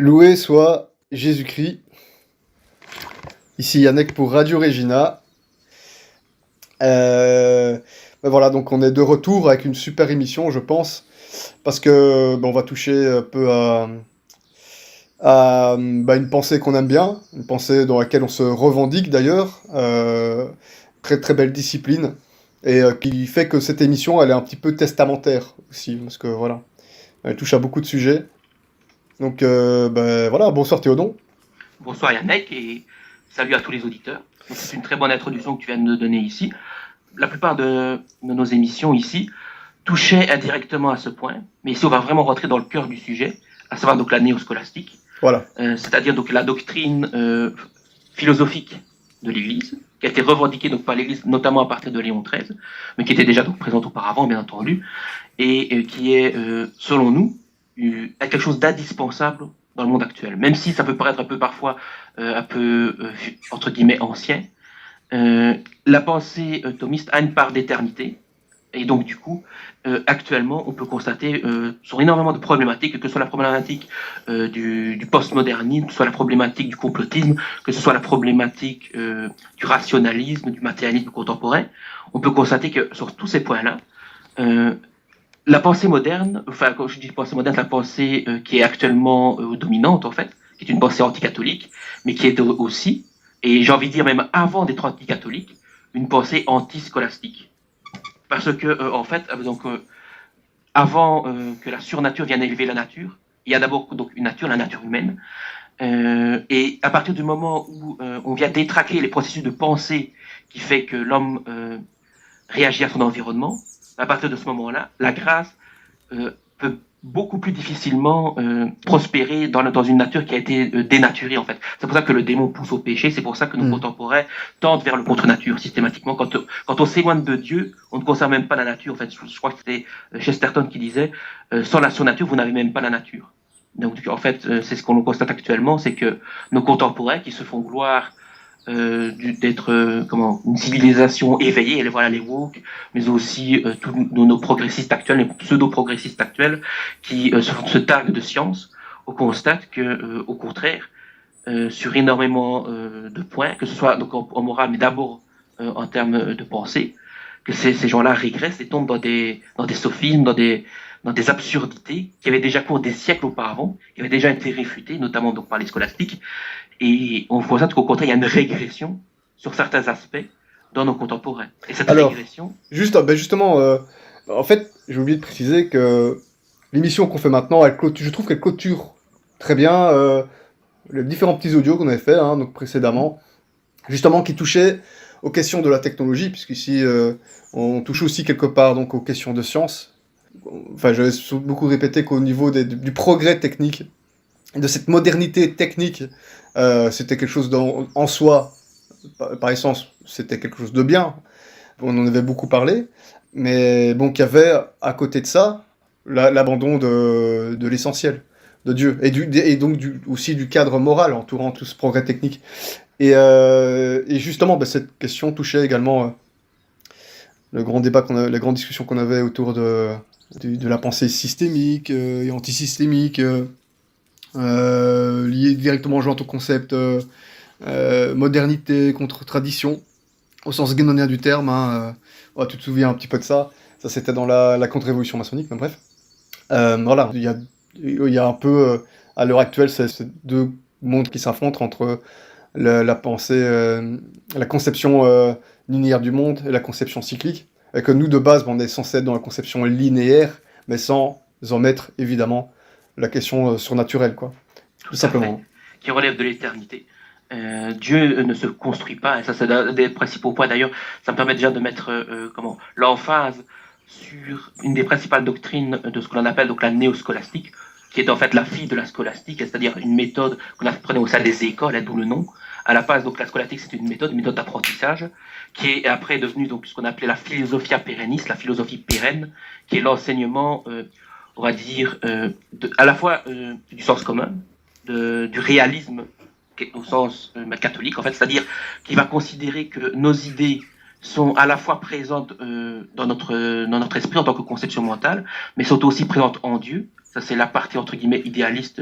Loué soit Jésus-Christ. Ici Yannick pour Radio Regina. Voilà, donc on est de retour avec une super émission, je pense, parce que on va toucher un peu à une pensée qu'on aime bien, une pensée dans laquelle on se revendique d'ailleurs, très très belle discipline, et qui fait que cette émission, elle est un petit peu testamentaire aussi, parce que voilà, elle touche à beaucoup de sujets. Donc voilà, bonsoir Théodon. Bonsoir Yannick et salut à tous les auditeurs. Donc, c'est une très bonne introduction que tu viens de nous donner ici. La plupart de nos émissions ici touchaient indirectement à ce point, mais ici on va vraiment rentrer dans le cœur du sujet, à savoir donc la néoscolastique, Voilà. c'est-à-dire donc la doctrine philosophique de l'Église, qui a été revendiquée donc par l'Église notamment à partir de Léon XIII, mais qui était déjà donc présente auparavant bien entendu, et qui est selon nous quelque chose d'indispensable dans le monde actuel, même si ça peut paraître un peu parfois entre guillemets ancien. La pensée thomiste a une part d'éternité, et donc du coup, actuellement, on peut constater sur énormément de problématiques, que ce soit la problématique du postmodernisme, que ce soit la problématique du complotisme, que ce soit la problématique du rationalisme, du matérialisme contemporain, on peut constater que sur tous ces points-là, la pensée moderne, enfin quand je dis pensée moderne, la pensée qui est actuellement dominante en fait, qui est une pensée anticatholique, mais qui est aussi, et j'ai envie de dire même avant d'être anticatholique, une pensée anti-scolastique. Parce que en fait, avant que la surnature vienne élever la nature, il y a d'abord donc une nature, la nature humaine, et à partir du moment où on vient détraquer les processus de pensée qui fait que l'homme réagit à son environnement, à partir de ce moment-là, la grâce peut beaucoup plus difficilement prospérer dans une nature qui a été dénaturée en fait. C'est pour ça que le démon pousse au péché, c'est pour ça que nos contemporains tendent vers le contre-nature systématiquement. Quand on s'éloigne de Dieu, on ne conserve même pas la nature. En fait, je crois que c'était Chesterton qui disait sans la surnature, vous n'avez même pas la nature. Donc en fait, c'est ce qu'on constate actuellement, c'est que nos contemporains qui se font gloire d'être une civilisation éveillée, et voilà les woke, mais aussi tous nos progressistes actuels, les pseudo-progressistes actuels qui se targuent de science, on constate que au contraire, sur énormément de points, que ce soit donc en morale, mais d'abord en termes de pensée, que ces gens-là régressent et tombent dans des sophismes, dans des absurdités qui avaient déjà cours des siècles auparavant, qui avaient déjà été réfutées, notamment donc par les scolastiques. Et on constate qu'au contraire, il y a une régression sur certains aspects dans nos contemporains. Et cette régression... Justement, en fait, j'ai oublié de préciser que l'émission qu'on fait maintenant, je trouve qu'elle clôture très bien les différents petits audios qu'on avait fait donc précédemment, justement qui touchaient aux questions de la technologie, puisqu'ici on touche aussi quelque part donc aux questions de science. Enfin, j'avais beaucoup répété qu'au niveau du progrès technique, de cette modernité technique, c'était quelque chose en soi, par essence, c'était quelque chose de bien. On en avait beaucoup parlé, mais bon, qu'il y avait à côté de ça l'abandon de l'essentiel, de Dieu, et donc aussi du cadre moral entourant tout ce progrès technique. Et justement, cette question touchait également le grand débat la grande discussion qu'on avait autour de la pensée systémique et antisystémique, liée directement au concept modernité contre tradition, au sens guénonien du terme. Tu te souviens un petit peu de ça. Ça, c'était dans la contre-révolution maçonnique, mais bref. Voilà, il y a un peu, à l'heure actuelle, ces deux mondes qui s'affrontent entre la pensée, la conception linéaire du monde et la conception cyclique. Et que nous, de base, on est censé être dans la conception linéaire, mais sans en mettre, évidemment, la question surnaturelle, quoi. Tout simplement. Qui relève de l'éternité. Dieu ne se construit pas, et ça c'est un des principaux points d'ailleurs, ça me permet déjà de mettre l'emphase sur une des principales doctrines de ce que l'on appelle donc la néoscolastique, qui est en fait la fille de la scolastique, c'est-à-dire une méthode qu'on apprenait au sein des écoles, d'où le nom. À la base, donc la scolastique c'est une méthode d'apprentissage, qui est après devenue donc ce qu'on appelait la philosophia perennis, la philosophie pérenne, qui est l'enseignement, on va dire, à la fois du sens commun, du réalisme au sens catholique, en fait, c'est-à-dire qu'il va considérer que nos idées sont à la fois présentes dans notre esprit en tant que conception mentale, mais sont aussi présentes en Dieu. Ça, c'est la partie, entre guillemets, idéaliste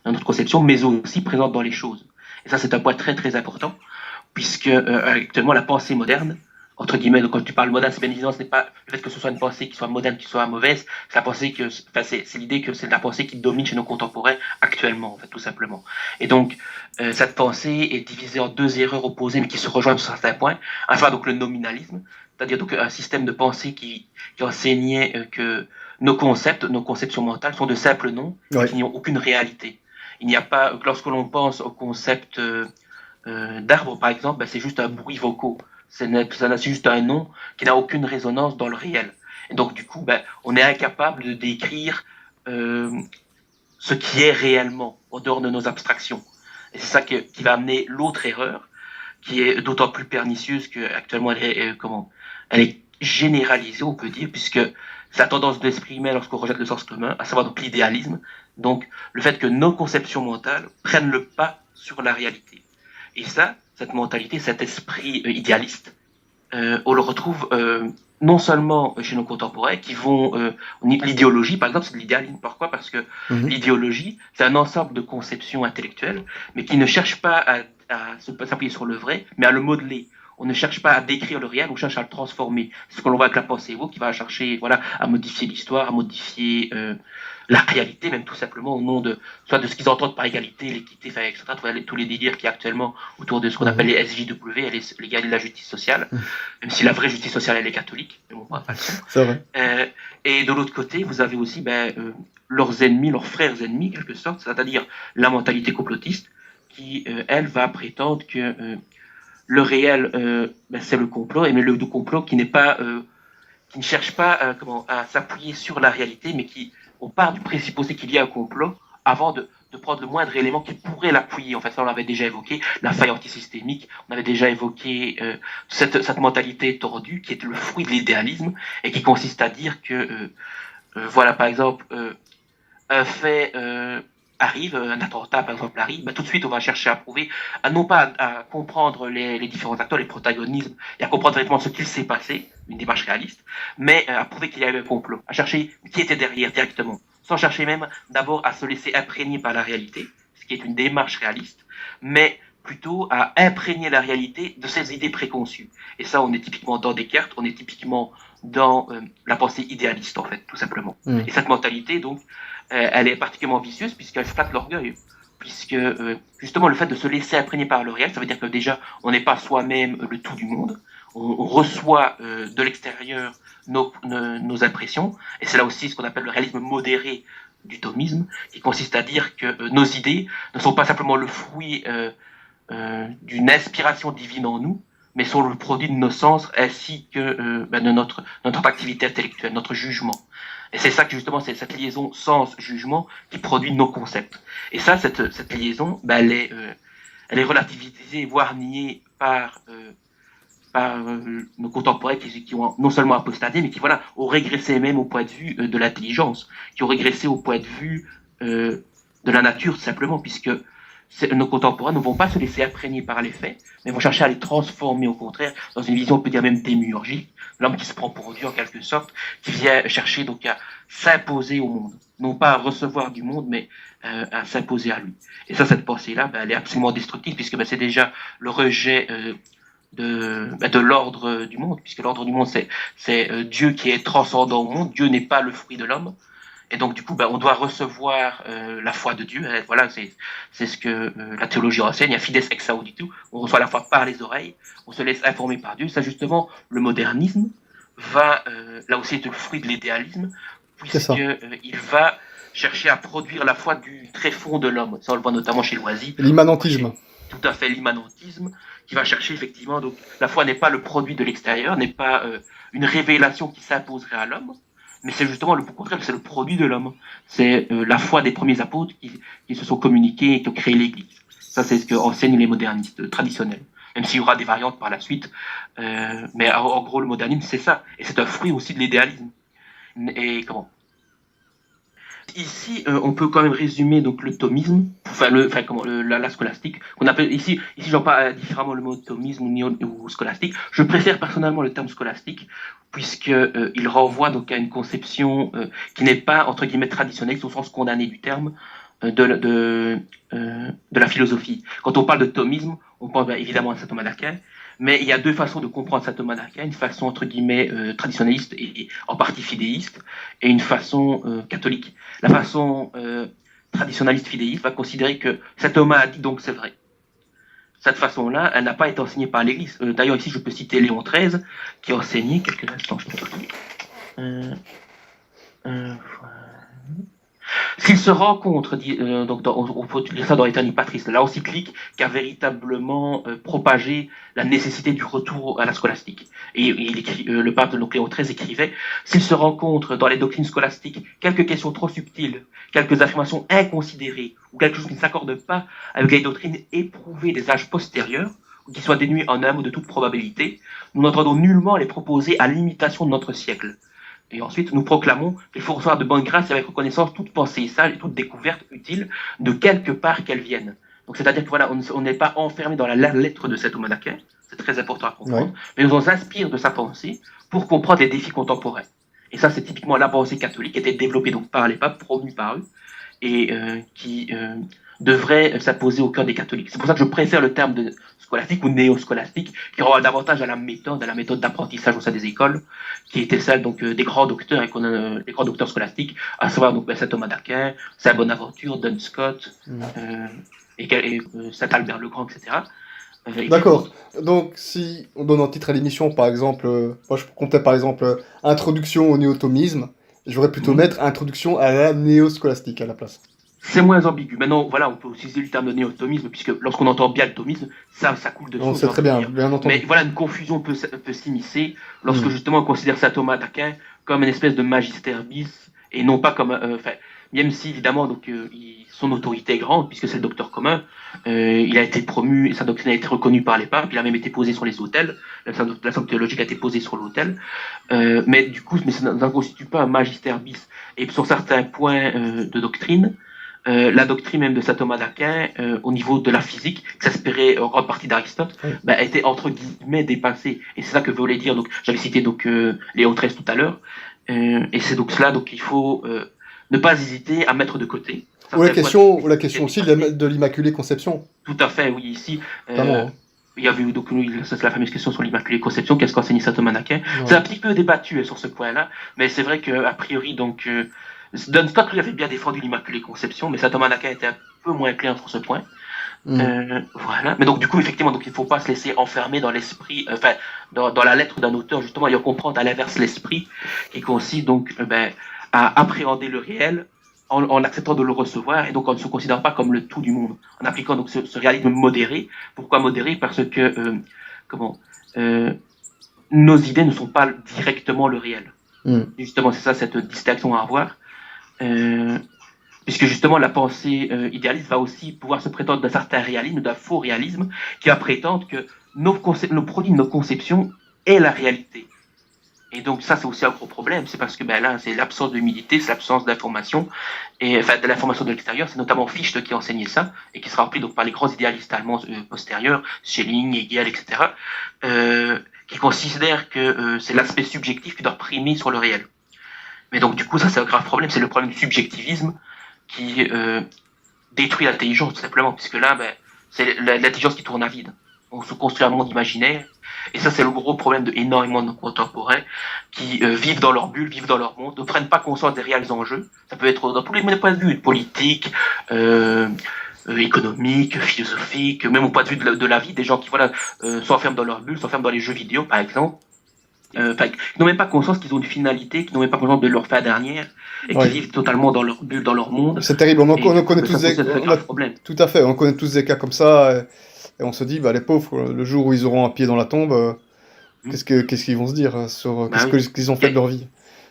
dans notre conception, mais aussi présente dans les choses. Et ça, c'est un point très, très important, puisque actuellement, la pensée moderne, entre guillemets, donc quand tu parles moderne, c'est bien évidemment, ce n'est pas le fait que ce soit une pensée qui soit moderne, qui soit mauvaise, c'est la pensée que, enfin, c'est l'idée que c'est la pensée qui domine chez nos contemporains actuellement, en fait, tout simplement. Et donc, cette pensée est divisée en deux erreurs opposées, mais qui se rejoignent sur certains points. À savoir donc le nominalisme, c'est-à-dire donc un système de pensée qui enseignait que nos concepts, nos conceptions mentales sont de simples noms, Ouais. qui n'ont aucune réalité. Il n'y a pas, lorsque l'on pense au concept d'arbre, par exemple, ben, c'est juste un bruit vocal. C'est juste un nom qui n'a aucune résonance dans le réel. Et donc, du coup, ben, on est incapable de décrire euh, ce qui est réellement, en dehors de nos abstractions. Et c'est ça qui va amener l'autre erreur, qui est d'autant plus pernicieuse qu'actuellement elle est généralisée, on peut dire, puisque c'est la tendance de l'esprit humain lorsqu'on rejette le sens commun, à savoir donc l'idéalisme, donc le fait que nos conceptions mentales prennent le pas sur la réalité. Et ça, cette mentalité, cet esprit idéaliste, on le retrouve non seulement chez nos contemporains qui vont l'idéologie par exemple, c'est de l'idéalisme. Pourquoi? Parce que Mhm. l'idéologie c'est un ensemble de conceptions intellectuelles mais qui ne cherche pas à s'appuyer sur le vrai mais à le modeler. On ne cherche pas à décrire le réel, on cherche à le transformer. C'est ce que l'on voit avec la pensée évo qui va chercher voilà à modifier l'histoire, à modifier la réalité, même tout simplement au nom de soit de ce qu'ils entendent par égalité, l'équité, enfin, etc. Tous les délires qui actuellement autour de ce qu'on appelle Mhm. les SJW, l'égalité de la justice sociale, Mhm. même si la vraie justice sociale elle est catholique, mais bon, pas le son. C'est vrai. Et de l'autre côté, vous avez aussi leurs ennemis, leurs frères ennemis, quelque sorte, c'est-à-dire la mentalité complotiste, qui, elle, va prétendre que le réel, c'est le complot, mais le complot qui n'est pas, qui ne cherche pas à s'appuyer sur la réalité, mais qui, on part du présupposé qu'il y a un complot avant de prendre le moindre élément qui pourrait l'appuyer. En fait, ça, on l'avait déjà évoqué, la faille antisystémique, on avait déjà évoqué cette mentalité tordue qui est le fruit de l'idéalisme et qui consiste à dire que, voilà, par exemple, un fait arrive, un attentat par exemple arrive, tout de suite on va chercher à prouver, à non pas à comprendre les différents acteurs, les protagonismes, et à comprendre vraiment ce qu'il s'est passé, une démarche réaliste, mais à prouver qu'il y a eu un complot, à chercher qui était derrière directement, sans chercher même d'abord à se laisser imprégner par la réalité, ce qui est une démarche réaliste, mais plutôt à imprégner la réalité de ses idées préconçues. Et ça, on est typiquement dans Descartes, on est typiquement dans la pensée idéaliste, en fait, tout simplement. Mhm. Et cette mentalité, donc, elle est particulièrement vicieuse puisqu'elle flatte l'orgueil. Puisque justement le fait de se laisser imprégner par le réel, ça veut dire que déjà on n'est pas soi-même le tout du monde, on reçoit de l'extérieur nos impressions, et c'est là aussi ce qu'on appelle le réalisme modéré du thomisme, qui consiste à dire que nos idées ne sont pas simplement le fruit d'une inspiration divine en nous, mais sont le produit de nos sens ainsi que de notre activité intellectuelle, notre jugement. Et c'est ça que justement, c'est cette liaison sens-jugement qui produit nos concepts. Et ça, cette liaison, elle est relativisée, voire niée par nos contemporains qui ont non seulement apostaté, mais qui voilà, ont régressé même au point de vue de l'intelligence, qui ont régressé au point de vue de la nature simplement, puisque nos contemporains ne vont pas se laisser imprégner par les faits, mais vont chercher à les transformer au contraire dans une vision, on peut dire même démiurgique, l'homme qui se prend pour Dieu en quelque sorte, qui vient chercher donc à s'imposer au monde, non pas à recevoir du monde, mais à s'imposer à lui. Et ça, cette pensée-là, elle est absolument destructive, puisque c'est déjà le rejet de l'ordre du monde, puisque l'ordre du monde, c'est Dieu qui est transcendant au monde, Dieu n'est pas le fruit de l'homme, et donc, du coup, on doit recevoir la foi de Dieu. Voilà, c'est ce que la théologie enseigne. Il y a fides ex auditu. On reçoit la foi par les oreilles. On se laisse informer par Dieu. Ça, justement, le modernisme va, là aussi, être le fruit de l'idéalisme, C'est ça. il va chercher à produire la foi du tréfonds de l'homme. Ça, on le voit notamment chez Loisy. L'immanentisme. Tout à fait l'immanentisme, qui va chercher effectivement. Donc, la foi n'est pas le produit de l'extérieur, n'est pas une révélation qui s'imposerait à l'homme, mais c'est justement le contraire, c'est le produit de l'homme. C'est la foi des premiers apôtres qui se sont communiqués et qui ont créé l'Église. Ça, c'est ce que enseignent les modernistes traditionnels. Même s'il y aura des variantes par la suite. Mais en gros, le modernisme, c'est ça. Et c'est un fruit aussi de l'idéalisme. Et comment ici, on peut quand même résumer donc le thomisme, la scolastique, qu'on appelle ici j'en parle différemment le mot thomisme ou scolastique. Je préfère personnellement le terme scolastique, puisque il renvoie donc à une conception qui n'est pas entre guillemets traditionnelle, au sens condamné du terme, de la philosophie. Quand on parle de thomisme, on pense évidemment à saint Thomas d'Aquin, mais il y a deux façons de comprendre saint Thomas d'Aquin, une façon entre guillemets traditionnaliste et en partie fidéiste, et une façon catholique. La façon traditionnaliste fidéiste va considérer que saint Thomas a dit donc c'est vrai. Cette façon-là, elle n'a pas été enseignée par l'Église. D'ailleurs, ici, je peux citer Léon XIII, qui a enseigné, quelques instants, je peux S'il se rencontre, donc on peut utiliser ça dans Aeterni Patris, la encyclique qui a véritablement propagé la nécessité du retour à la scolastique. Et le pape donc Léon XIII écrivait: s'il se rencontre dans les doctrines scolastiques quelques questions trop subtiles, quelques affirmations inconsidérées, ou quelque chose qui ne s'accorde pas avec les doctrines éprouvées des âges postérieurs, ou qui soient dénuées en âme de toute probabilité, nous n'entendons nullement les proposer à l'imitation de notre siècle. Et ensuite, nous proclamons qu'il faut recevoir de bonne grâce et avec reconnaissance toute pensée sage et toute découverte utile de quelque part qu'elle vienne. Donc, c'est-à-dire que voilà, on n'est pas enfermé dans la lettre de saint Thomas d'Aquin, c'est très important à comprendre, mais nous on s'inspire de sa pensée pour comprendre les défis contemporains. Et ça, c'est typiquement la pensée catholique qui était développée donc par les papes, promue par eux, et qui devrait s'imposer au cœur des catholiques. C'est pour ça que je préfère le terme de scolastique ou néo-scolastique, qui renvoie davantage à la méthode d'apprentissage au sein des écoles, qui était celle donc des grands docteurs des grands docteurs scolastiques, à savoir donc saint Thomas d'Aquin, saint Bonaventure, Duns Scott, saint Albert le Grand, etc. D'accord. Donc, si on donne un titre à l'émission, par exemple, moi je comptais par exemple Introduction au néo-thomisme, j'aurais plutôt mettre Introduction à la néo-scolastique à la place. C'est moins ambigu. Maintenant, voilà, on peut utiliser le terme de néo-thomisme, puisque lorsqu'on entend bien le thomisme, ça coule de source. C'est très bien, bien entendu. Mais voilà, une confusion peut s'immiscer lorsque justement on considère saint Thomas d'Aquin comme une espèce de magistère bis, et non pas comme, même si évidemment donc son autorité est grande, puisque c'est le docteur commun, il a été promu, sa doctrine a été reconnue par les papes, il a même été posé sur les autels, la somme théologique a été posée sur l'autel, mais du coup, ça ne constitue pas un magistère bis. Et sur certains points de doctrine, la doctrine même de saint Thomas d'Aquin, au niveau de la physique, qui s'inspirait en grande partie d'Aristote, a été entre guillemets dépassée. Et c'est ça que voulait dire. Donc, j'avais cité donc Léon XIII tout à l'heure, et c'est donc cela. Donc, il faut ne pas hésiter à mettre de côté. Ou la question aussi de l'Immaculée Conception. Tout à fait, oui. Ici, il y avait donc c'est la fameuse question sur l'Immaculée Conception. Qu'est-ce qu'enseigne saint Thomas d'Aquin? C'est un petit peu débattu sur ce point-là, mais c'est vrai que a priori donc Duns Scott lui avait bien défendu l'Immaculée Conception, mais saint Thomas d'Aquin était un peu moins clair sur ce point. Voilà. Mais donc du coup, effectivement, donc il ne faut pas se laisser enfermer dans l'esprit, dans la lettre d'un auteur justement, ayant comprendre à l'inverse l'esprit, qui consiste donc à appréhender le réel en acceptant de le recevoir et donc en ne se considérant pas comme le tout du monde, en appliquant donc ce réalisme modéré. Pourquoi modéré? Parce que nos idées ne sont pas directement le réel. Justement, c'est ça cette distinction à avoir. Puisque justement la pensée idéaliste va aussi pouvoir se prétendre d'un certain réalisme, d'un faux réalisme, qui va prétendre que nos produits de nos conceptions est la réalité. Et donc ça, c'est aussi un gros problème, c'est parce que là, c'est l'absence d'humilité, c'est l'absence d'information, et enfin de l'information de l'extérieur. C'est notamment Fichte qui enseignait ça, et qui sera repris donc par les grands idéalistes allemands postérieurs, Schelling, Hegel, etc., qui considèrent que c'est l'aspect subjectif qui doit primer sur le réel. Mais donc du coup, ça c'est un grave problème, c'est le problème du subjectivisme qui détruit l'intelligence tout simplement, puisque là, c'est l'intelligence qui tourne à vide. On se construit un monde imaginaire, et ça c'est le gros problème de énormément de contemporains qui vivent dans leur bulle, vivent dans leur monde, ne prennent pas conscience des réels enjeux. Ça peut être dans tous les points de vue, politique, économique, philosophique, même au point de vue de la vie, des gens qui s'enferment dans leur bulle, s'enferment dans les jeux vidéo par exemple, qui n'ont même pas conscience qu'ils ont une finalité, qui n'ont même pas conscience de leur fin dernière, et qui vivent totalement dans leur bulle, dans leur monde. C'est terrible, on connaît tous des cas. Tout à fait, on connaît tous des cas comme ça, et on se dit, les pauvres, le jour où ils auront un pied dans la tombe, qu'est-ce qu'ils vont se dire sur qu'est-ce qu'ils ont fait de leur vie?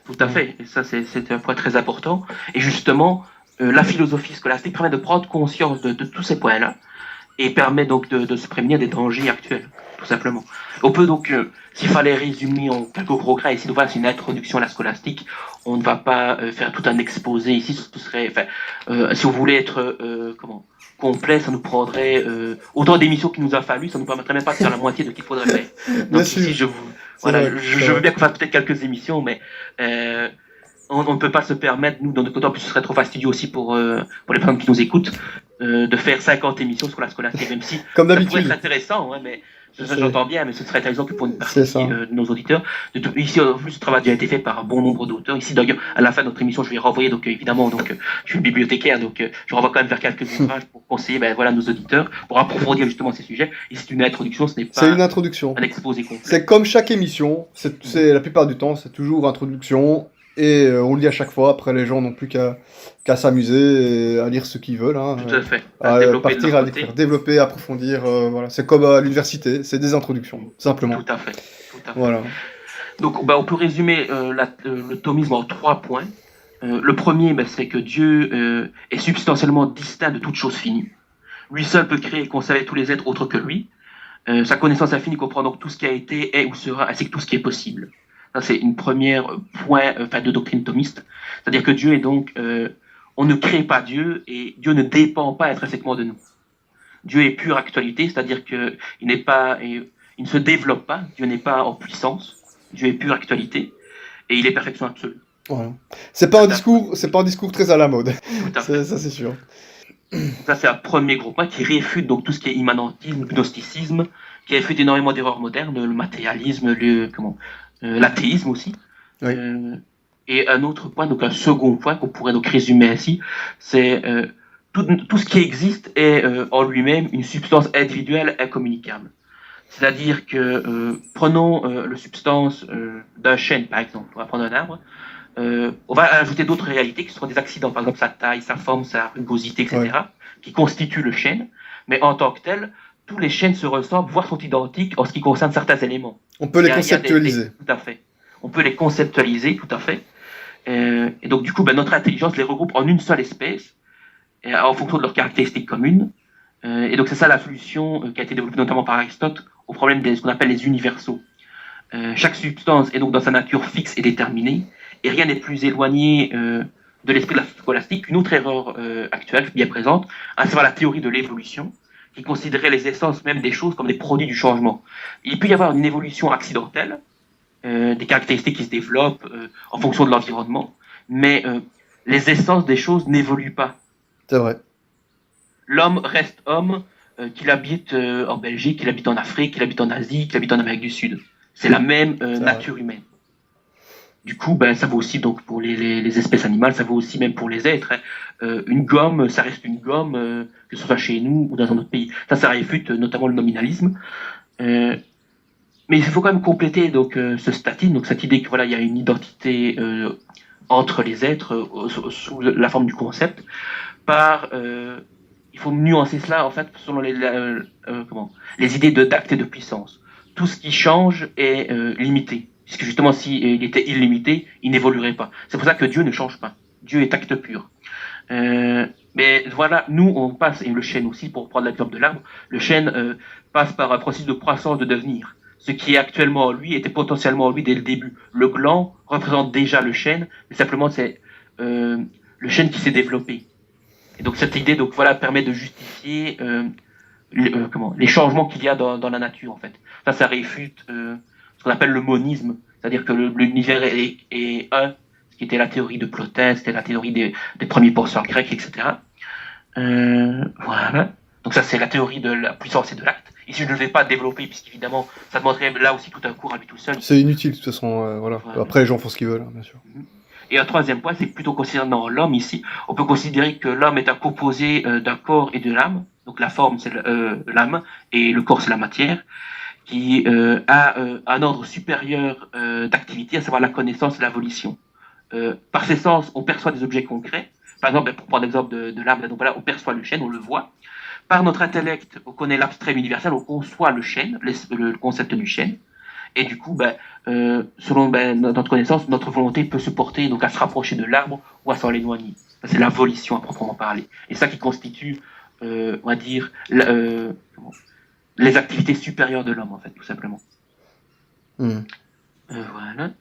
Tout à fait, et ça c'est un point très important, et justement, la philosophie scolastique permet de prendre conscience de tous ces points-là, et permet donc de se prémunir des dangers actuels, tout simplement. On peut donc, s'il fallait résumer en quelques gros traits, ici, c'est une introduction à la scolastique. On ne va pas faire tout un exposé ici, ce serait, si vous voulez être complet, ça nous prendrait autant d'émissions qu'il nous a fallu, ça nous permettrait même pas de faire la moitié de ce qu'il faudrait faire. Donc ici, je veux bien qu'on fasse peut-être quelques émissions, mais on ne peut pas se permettre, nous, dans notre côté, en plus ce serait trop fastidieux aussi pour les personnes qui nous écoutent, de faire 50 émissions sur la scolastique, même si Comme ça pourrait d'habitude. être intéressant, hein, mais j'entends bien, mais ce serait intéressant que pour une partie de nos auditeurs. Ici, en plus, ce travail a déjà été fait par un bon nombre d'auteurs. Ici, d'ailleurs, à la fin de notre émission, je vais renvoyer, donc évidemment, je suis bibliothécaire, donc je renvoie quand même vers quelques ouvrages pour conseiller nos auditeurs, pour approfondir justement ces sujets. Et c'est une introduction, ce n'est pas une introduction. Un exposé complet. C'est comme chaque émission, c'est la plupart du temps, c'est toujours introduction, et on le dit à chaque fois, après les gens n'ont plus qu'à s'amuser et à lire ce qu'ils veulent. Hein, tout à fait. À partir à développer, approfondir, voilà. C'est comme à l'université, c'est des introductions, simplement. Tout à fait. Voilà. Donc on peut résumer le thomisme en 3 points. Le premier, c'est que Dieu est substantiellement distinct de toute chose finie. Lui seul peut créer et conserver tous les êtres autres que lui. Sa connaissance infinie comprend donc tout ce qui a été, est ou sera, ainsi que tout ce qui est possible. Ça, c'est une première point de doctrine thomiste. C'est-à-dire que Dieu est donc... on ne crée pas Dieu et Dieu ne dépend pas intrinsèquement de nous. Dieu est pure actualité, c'est-à-dire qu'il il ne se développe pas, Dieu n'est pas en puissance, Dieu est pure actualité et il est perfection absolue. Voilà. C'est pas un discours très à la mode. Tout à fait. Ça, c'est sûr. Ça, c'est un premier gros point qui réfute donc tout ce qui est immanentisme, gnosticisme, qui réfute énormément d'erreurs modernes, le matérialisme, l'athéisme aussi. Oui. Et un autre point, donc un second point qu'on pourrait donc résumer ainsi, c'est tout ce qui existe est en lui-même une substance individuelle incommunicable. C'est-à-dire que prenons la substance d'un chêne, par exemple, on va prendre un arbre, on va ajouter d'autres réalités qui seront des accidents, par exemple sa taille, sa forme, sa rugosité, etc., ouais, qui constituent le chêne, mais en tant que tel, tous les chênes se ressemblent, voire sont identiques en ce qui concerne certains éléments. On peut les conceptualiser. Tout à fait. On peut les conceptualiser, tout à fait. Et donc, du coup, notre intelligence les regroupe en une seule espèce, en fonction de leurs caractéristiques communes. Et donc, c'est ça la solution qui a été développée notamment par Aristote au problème de ce qu'on appelle les universaux. Chaque substance est donc dans sa nature fixe et déterminée, et rien n'est plus éloigné de l'esprit de la scolastique qu'une autre erreur actuelle, bien présente, à savoir la théorie de l'évolution, qui considérait les essences même des choses comme des produits du changement. Il peut y avoir une évolution accidentelle, des caractéristiques qui se développent en fonction de l'environnement, mais les essences des choses n'évoluent pas. C'est vrai. L'homme reste homme, qu'il habite en Belgique, qu'il habite en Afrique, qu'il habite en Asie, qu'il habite en Amérique du Sud. C'est la même nature humaine. Du coup, ça vaut aussi donc pour les espèces animales, ça vaut aussi même pour les êtres. Hein. Une gomme, ça reste une gomme, que ce soit chez nous ou dans un autre pays. Ça réfute notamment le nominalisme. Mais il faut quand même compléter donc ce statut, donc cette idée que il y a une identité entre les êtres sous la forme du concept. Il faut nuancer cela en fait selon les idées d'acte et de puissance. Tout ce qui change est limité, puisque justement s'il était illimité, il n'évoluerait pas. C'est pour ça que Dieu ne change pas. Dieu est acte pur. Mais voilà, nous on passe, et le chêne aussi, pour prendre l'exemple de l'arbre, le chêne passe par un processus de croissance, de devenir. Ce qui est actuellement en lui était potentiellement en lui dès le début. Le gland représente déjà le chêne, mais simplement c'est le chêne qui s'est développé. Et donc cette idée permet de justifier les changements qu'il y a dans la nature en fait. Ça réfute ce qu'on appelle le monisme, c'est-à-dire que l'univers est un, ce qui était la théorie de Plotin, c'était la théorie des premiers penseurs grecs, etc. Voilà. Donc ça c'est la théorie de la puissance et de l'acte. Ici je ne vais pas développer puisqu'évidemment ça demanderait là aussi tout un cours à lui tout seul. C'est inutile de toute façon, voilà. Après les gens font ce qu'ils veulent, hein, bien sûr. Et un troisième point, c'est plutôt concernant l'homme ici. On peut considérer que l'homme est un composé d'un corps et de l'âme. Donc la forme, c'est l'âme, et le corps, c'est la matière, qui a un ordre supérieur d'activité, à savoir la connaissance et la volition. Par ces sens, on perçoit des objets concrets. Par exemple, pour prendre l'exemple de l'âme, donc on perçoit le chêne, on le voit. Par notre intellect, on connaît l'abstrait universel, on conçoit le chêne, le concept du chêne. Et du coup, selon notre connaissance, notre volonté peut se porter donc à se rapprocher de l'arbre ou à s'en éloigner. C'est la volition à proprement parler. Et ça qui constitue on va dire, les activités supérieures de l'homme, en fait, tout simplement. Voilà.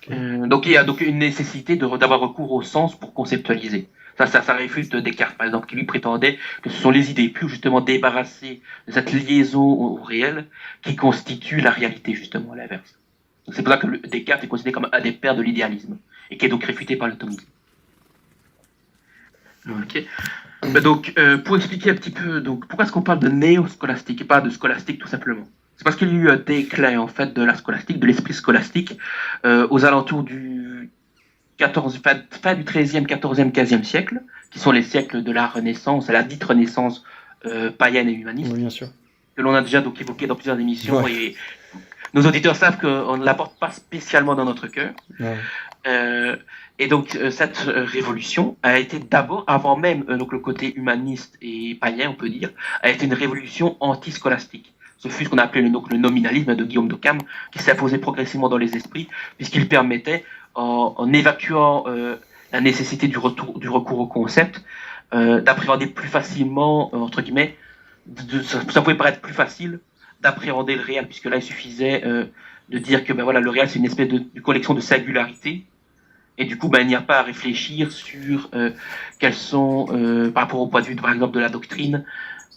Donc il y a donc une nécessité d'avoir recours au sens pour conceptualiser. Ça réfute Descartes, par exemple, qui lui prétendait que ce sont les idées pures, justement, débarrassées de cette liaison au réel, qui constitue la réalité, justement, à l'inverse. C'est pour ça que Descartes est considéré comme un des pères de l'idéalisme, et qui est donc réfuté par le thomisme. Ok. Donc, pour expliquer un petit peu, donc, pourquoi est-ce qu'on parle de néo-scolastique et pas de scolastique tout simplement? C'est parce qu'il y a eu un déclin en fait de la scolastique, de l'esprit scolastique, aux alentours du 14, fin du 13e, 14e, 15e siècle, qui sont les siècles de la Renaissance, la dite Renaissance païenne et humaniste, Oui, bien sûr. que l'on a déjà donc évoqué dans plusieurs émissions, Ouais. et nos auditeurs savent qu'on ne l'apporte pas spécialement dans notre cœur. Ouais. Et donc cette révolution a été d'abord, avant même donc le côté humaniste et païen, on peut dire, a été une révolution anti-scolastique. Ce fut ce qu'on a appelé donc, le nominalisme de Guillaume d'Occam, qui s'est imposé progressivement dans les esprits, puisqu'il permettait, en évacuant la nécessité du recours au concept, d'appréhender plus facilement, entre guillemets, ça pouvait paraître plus facile d'appréhender le réel, puisque là il suffisait de dire que ben, voilà, le réel c'est une espèce de collection de singularités. Et du coup, ben, il n'y a pas à réfléchir sur quels sont, par rapport au point de vue, par exemple, de la doctrine.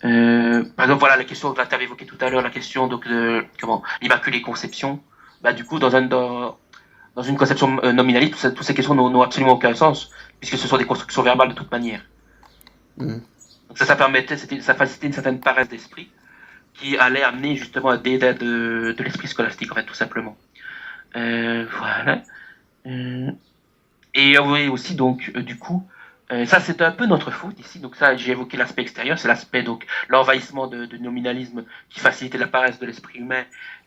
Par exemple, voilà la question que tu avais évoquée tout à l'heure, la question donc, de l'immaculée conception. Bah, du coup, dans une conception nominaliste, toutes ces questions n'ont absolument aucun sens, puisque ce sont des constructions verbales de toute manière. Donc ça permettait, ça facilitait une certaine paresse d'esprit qui allait amener justement un dédain de l'esprit scolastique, en fait, tout simplement. Voilà. Et oui, aussi, donc, du coup, ça c'est un peu notre faute ici. Donc ça, j'ai évoqué l'aspect extérieur, c'est l'aspect donc l'envahissement de nominalisme qui facilitait la paresse de l'esprit humain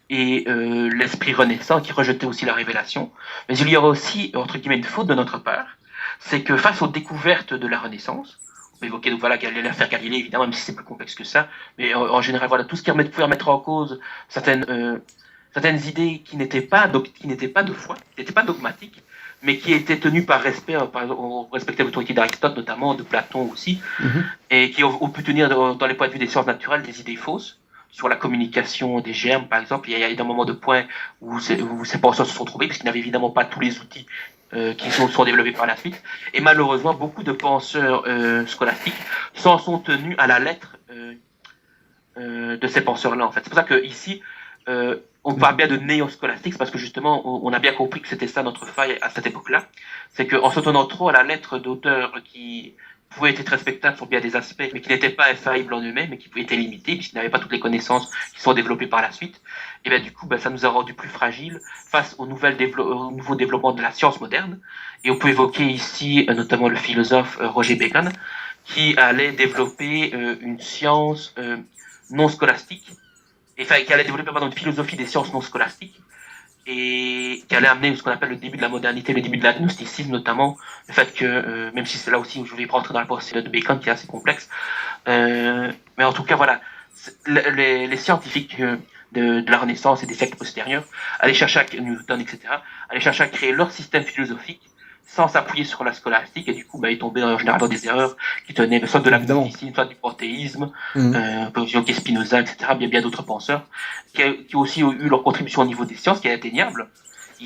et l'esprit renaissant qui rejetait aussi la révélation. Mais il y aura aussi, entre guillemets, une faute de notre part, c'est que face aux découvertes de la Renaissance, on peut évoquer donc voilà l'affaire Galilée évidemment, même si c'est plus complexe que ça, mais en général voilà tout ce qui pouvait remettre en cause certaines idées qui n'étaient pas de foi, qui n'étaient pas dogmatiques, mais qui étaient tenues par respect, par exemple, on respectait l'autorité d'Aristote notamment, de Platon aussi, et qui ont pu tenir dans les points de vue des sciences naturelles des idées fausses sur la communication des germes, par exemple. Il y a eu un moment de point où ces penseurs se sont trouvés, puisqu'ils n'avaient évidemment pas tous les outils qui sont développés par la suite. Et malheureusement, beaucoup de penseurs scolastiques s'en sont tenus à la lettre de ces penseurs-là, en fait. C'est pour ça qu'ici, on parle bien de néo-scolastique, parce que justement, on a bien compris que c'était ça notre faille à cette époque-là. C'est qu'en se tenant trop à la lettre d'auteurs qui pouvaient être respectables sur bien des aspects, mais qui n'étaient pas infaillibles en eux-mêmes, mais qui pouvaient être limités, puisqu'ils n'avaient pas toutes les connaissances qui sont développées par la suite, et bien du coup, ça nous a rendu plus fragiles face au nouveau développement de la science moderne. Et on peut évoquer ici notamment le philosophe Roger Bacon, qui allait développer une science non scolastique, qui allait développer une philosophie des sciences non scolastiques, et qui allait amener ce qu'on appelle le début de la modernité, le début de l'agnosticisme notamment, le fait que, même si c'est là aussi où je vais rentrer dans la pensée de Bacon qui est assez complexe, mais en tout cas voilà, les scientifiques de la Renaissance et des siècles postérieurs allaient chercher Newton, etc., allaient chercher à créer leur système philosophique sans s'appuyer sur la scolastique, et du coup, ils tombaient en général dans des erreurs qui tenaient soit de l'agnosticisme, soit du panthéisme, Spinoza, etc., bien d'autres penseurs, qui ont aussi eu leur contribution au niveau des sciences, qui est indéniable.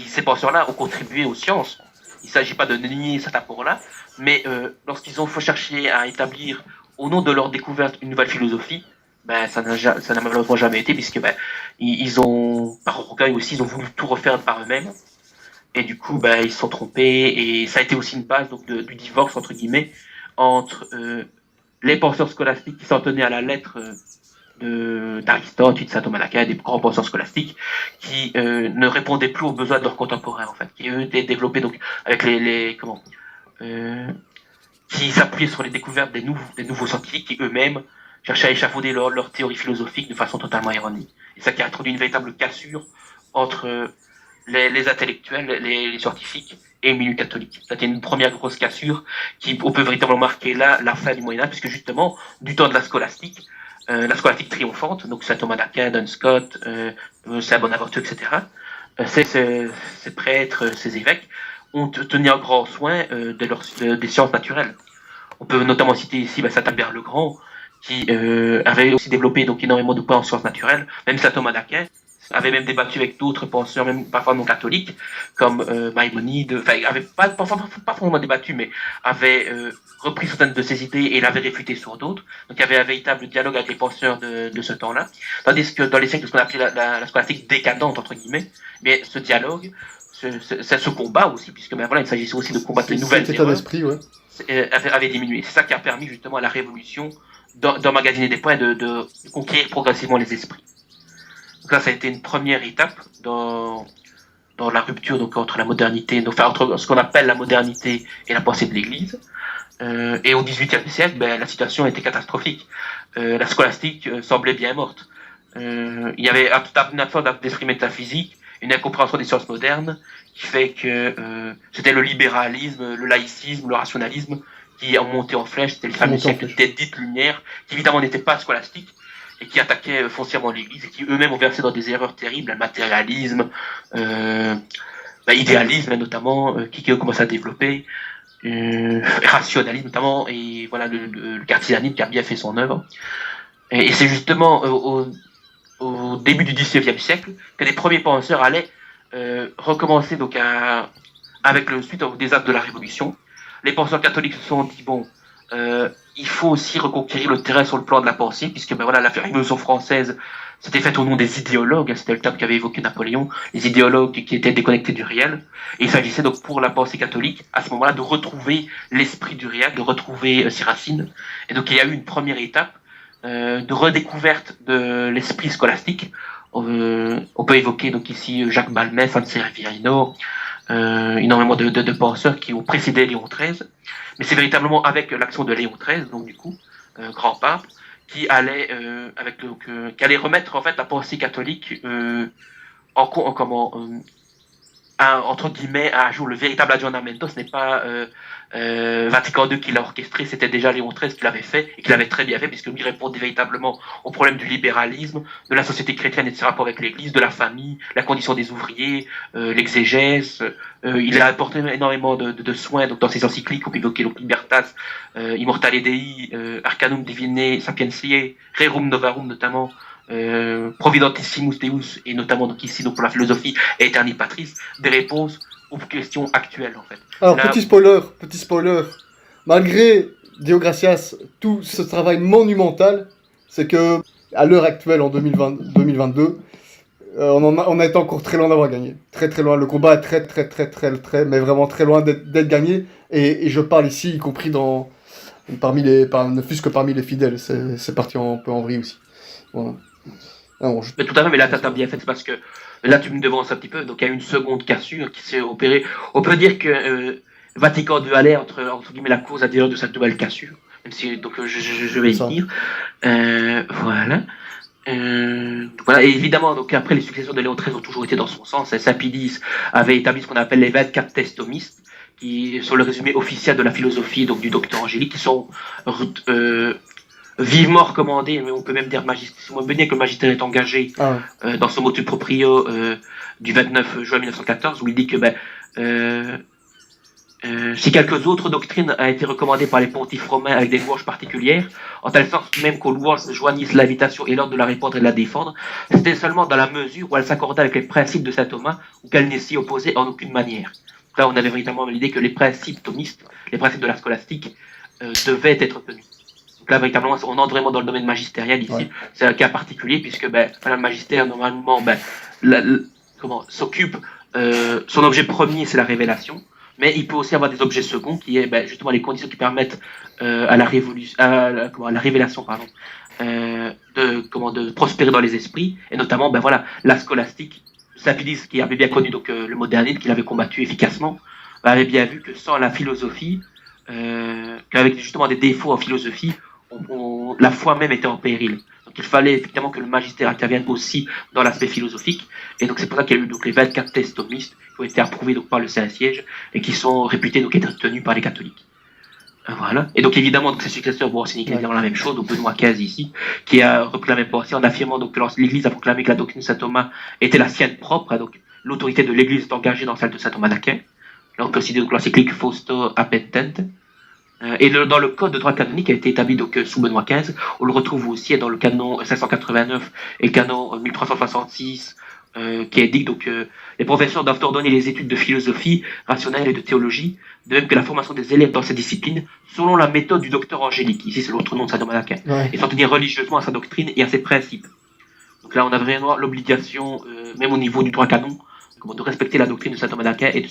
Ces penseurs-là ont contribué aux sciences. Il ne s'agit pas de nier cet apport-là, mais lorsqu'ils ont cherché à établir, au nom de leur découverte, une nouvelle philosophie, ça n'a malheureusement jamais été, puisque ils ont, par orgueil aussi, ils ont voulu tout refaire par eux-mêmes. Et du coup, ils se sont trompés, et ça a été aussi une base donc, du divorce, entre guillemets, entre les penseurs scolastiques qui s'en tenaient à la lettre d'Aristote, de saint Thomas d'Aquin, des grands penseurs scolastiques, qui ne répondaient plus aux besoins de leurs contemporains, en fait, qui eux étaient développés donc, avec qui s'appuyaient sur les découvertes des nouveaux scientifiques qui eux-mêmes cherchaient à échafauder leur théorie philosophique de façon totalement erronée. Et ça qui a introduit une véritable cassure entre les intellectuels, les scientifiques et le milieu catholique. C'était une première grosse cassure qui on peut véritablement marquer là la fin du Moyen-Âge, puisque justement, du temps de la scolastique triomphante, donc saint Thomas d'Aquin, Duns Scott, saint Bonaventure, etc., ces prêtres, ces évêques, ont tenu un grand soin des sciences naturelles. On peut notamment citer ici saint Albert le Grand, qui avait aussi développé donc énormément de points en sciences naturelles. Même saint Thomas d'Aquin avait même débattu avec d'autres penseurs, même parfois non catholiques, comme Maïmonide. Enfin, il avait pas forcément débattu, mais avait repris certaines de ses idées et l'avait réfuté sur d'autres. Donc il y avait un véritable dialogue avec les penseurs de ce temps-là. Tandis que dans les siècles de ce qu'on appelait la scolastique décadente, entre guillemets, mais ce dialogue, ce combat aussi, puisque ben voilà, il s'agissait aussi de combattre les nouvelles état d'esprit, ouais. Avait diminué. C'est ça qui a permis justement à la révolution d'emmagasiner des points et de conquérir progressivement les esprits. Donc là, ça a été une première étape dans la rupture donc, entre la modernité, donc, enfin, entre ce qu'on appelle la modernité et la pensée de l'Église. Et au XVIIIe siècle, ben, la situation était catastrophique. La scolastique semblait bien morte. Il y avait une absence d'esprit métaphysique, une incompréhension des sciences modernes, qui fait que c'était le libéralisme, le laïcisme, le rationalisme qui ont monté en flèche. C'était le fameux siècle des dites lumières, qui évidemment n'étaient pas scolastiques, et qui attaquaient foncièrement l'Église, et qui eux-mêmes ont versé dans des erreurs terribles, le matérialisme, idéalisme notamment, qui commence à développer, rationalisme notamment, et voilà le cartésianisme qui a bien fait son œuvre. Et c'est justement au début du XIXe siècle que les premiers penseurs allaient recommencer donc avec le suite au désastre de la Révolution. Les penseurs catholiques se sont dit bon, il faut aussi reconquérir le terrain sur le plan de la pensée, puisque ben voilà, la Révolution française s'était faite au nom des idéologues, c'était le terme qu'avait évoqué Napoléon, les idéologues qui étaient déconnectés du réel. Et il s'agissait donc pour la pensée catholique, à ce moment-là, de retrouver l'esprit du réel, de retrouver ses racines. Et donc il y a eu une première étape de redécouverte de l'esprit scolastique. On peut évoquer donc ici Jacques Balmet, Sanseverino, énormément de penseurs qui ont précédé Léon XIII, mais c'est véritablement avec l'action de Léon XIII, donc du coup, grand pape, qui allait remettre en fait la pensée catholique entre guillemets à jour. Le véritable aggiornamento, ce n'est pas Vatican II qui l'a orchestré, c'était déjà Léon XIII qui l'avait fait, et qui l'avait très bien fait, puisque lui répondait véritablement au problème du libéralisme, de la société chrétienne et de ses rapports avec l'Église, de la famille, la condition des ouvriers, l'exégèse. Il a apporté énormément de soins donc, dans ses encycliques. On peut évoquer donc Libertas, Immortale Dei, Arcanum Divinae Sapientiae, Rerum Novarum notamment, Providentissimus Deus, et notamment donc ici donc pour la philosophie, et Eterni Patris, des réponses aux questions actuelles en fait. Alors petit spoiler, malgré Deo Gracias, tout ce travail monumental, c'est que à l'heure actuelle en 2022, on a été encore très loin d'avoir gagné, très très loin. Le combat est très, mais vraiment très loin d'être gagné. Et je parle ici, y compris ne fût-ce que parmi les fidèles. C'est parti un peu en vrille aussi. Voilà. Mais tout à fait, mais là, t'as bien fait, parce que là, tu me devances un petit peu. Donc, il y a une seconde cassure qui s'est opérée. On peut dire que Vatican II allait entre guillemets la cause à dire de cette nouvelle cassure. Même si, donc, je vais y venir. Voilà. Voilà, et évidemment, donc après, les successeurs de Léon XIII ont toujours été dans son sens. Sapidis avait établi ce qu'on appelle les 24 thèses thomistes, qui sont le résumé officiel de la philosophie, donc du docteur Angélique, qui sont vivement recommandé, mais on peut même dire que le magistère est engagé dans son motu proprio du 29 juin 1914, où il dit que si quelques autres doctrines a été recommandées par les pontifes romains avec des louanges particulières, en tel sens même qu'aux louanges joignissent l'invitation et l'ordre de la répandre et de la défendre, c'était seulement dans la mesure où elle s'accordait avec les principes de saint Thomas, ou qu'elle n'est s'y opposée en aucune manière. Là, on avait véritablement l'idée que les principes thomistes, les principes de la scolastique, devaient être tenus. Là, véritablement, on entre vraiment dans le domaine magistériel ici. Ouais. C'est un cas particulier, puisque le magistère, normalement, s'occupe, son objet premier, c'est la révélation, mais il peut aussi avoir des objets seconds, qui est justement les conditions qui permettent à la révélation, de prospérer dans les esprits, et notamment, la scolastique. Sapidis, qui avait bien connu donc, le modernisme, qu'il avait combattu efficacement, avait bien vu que sans la philosophie, qu'avec justement des défauts en philosophie, la foi même était en péril. Donc il fallait effectivement que le magistère intervienne aussi dans l'aspect philosophique. Et donc c'est pour ça qu'il y a eu donc, les 24 thèses thomistes qui ont été approuvés donc, par le Saint-Siège et qui sont réputés donc, être tenus par les catholiques. Voilà. Et donc évidemment, donc, ses successeurs vont enseigner évidemment la même chose, donc Benoît XV ici, qui a repris la même pensée en affirmant donc, que l'Église a proclamé que la doctrine de saint Thomas était la sienne propre, donc l'autorité de l'Église est engagée dans celle de saint Thomas d'Aquin. Là on peut citer donc l'encyclique Fausto Appetent. Dans le code de droit canonique qui a été établi donc sous Benoît XV, on le retrouve aussi dans le canon 589 et le canon 1366, qui indique donc les professeurs doivent ordonner les études de philosophie rationnelle et de théologie, de même que la formation des élèves dans ces disciplines, selon la méthode du docteur Angélique, ici c'est l'autre nom de Saint Thomas d'Aquin, et s'en tenir religieusement à sa doctrine et à ses principes. Donc là, on a vraiment l'obligation, même au niveau du droit canon, de respecter la doctrine de Saint Thomas d'Aquin et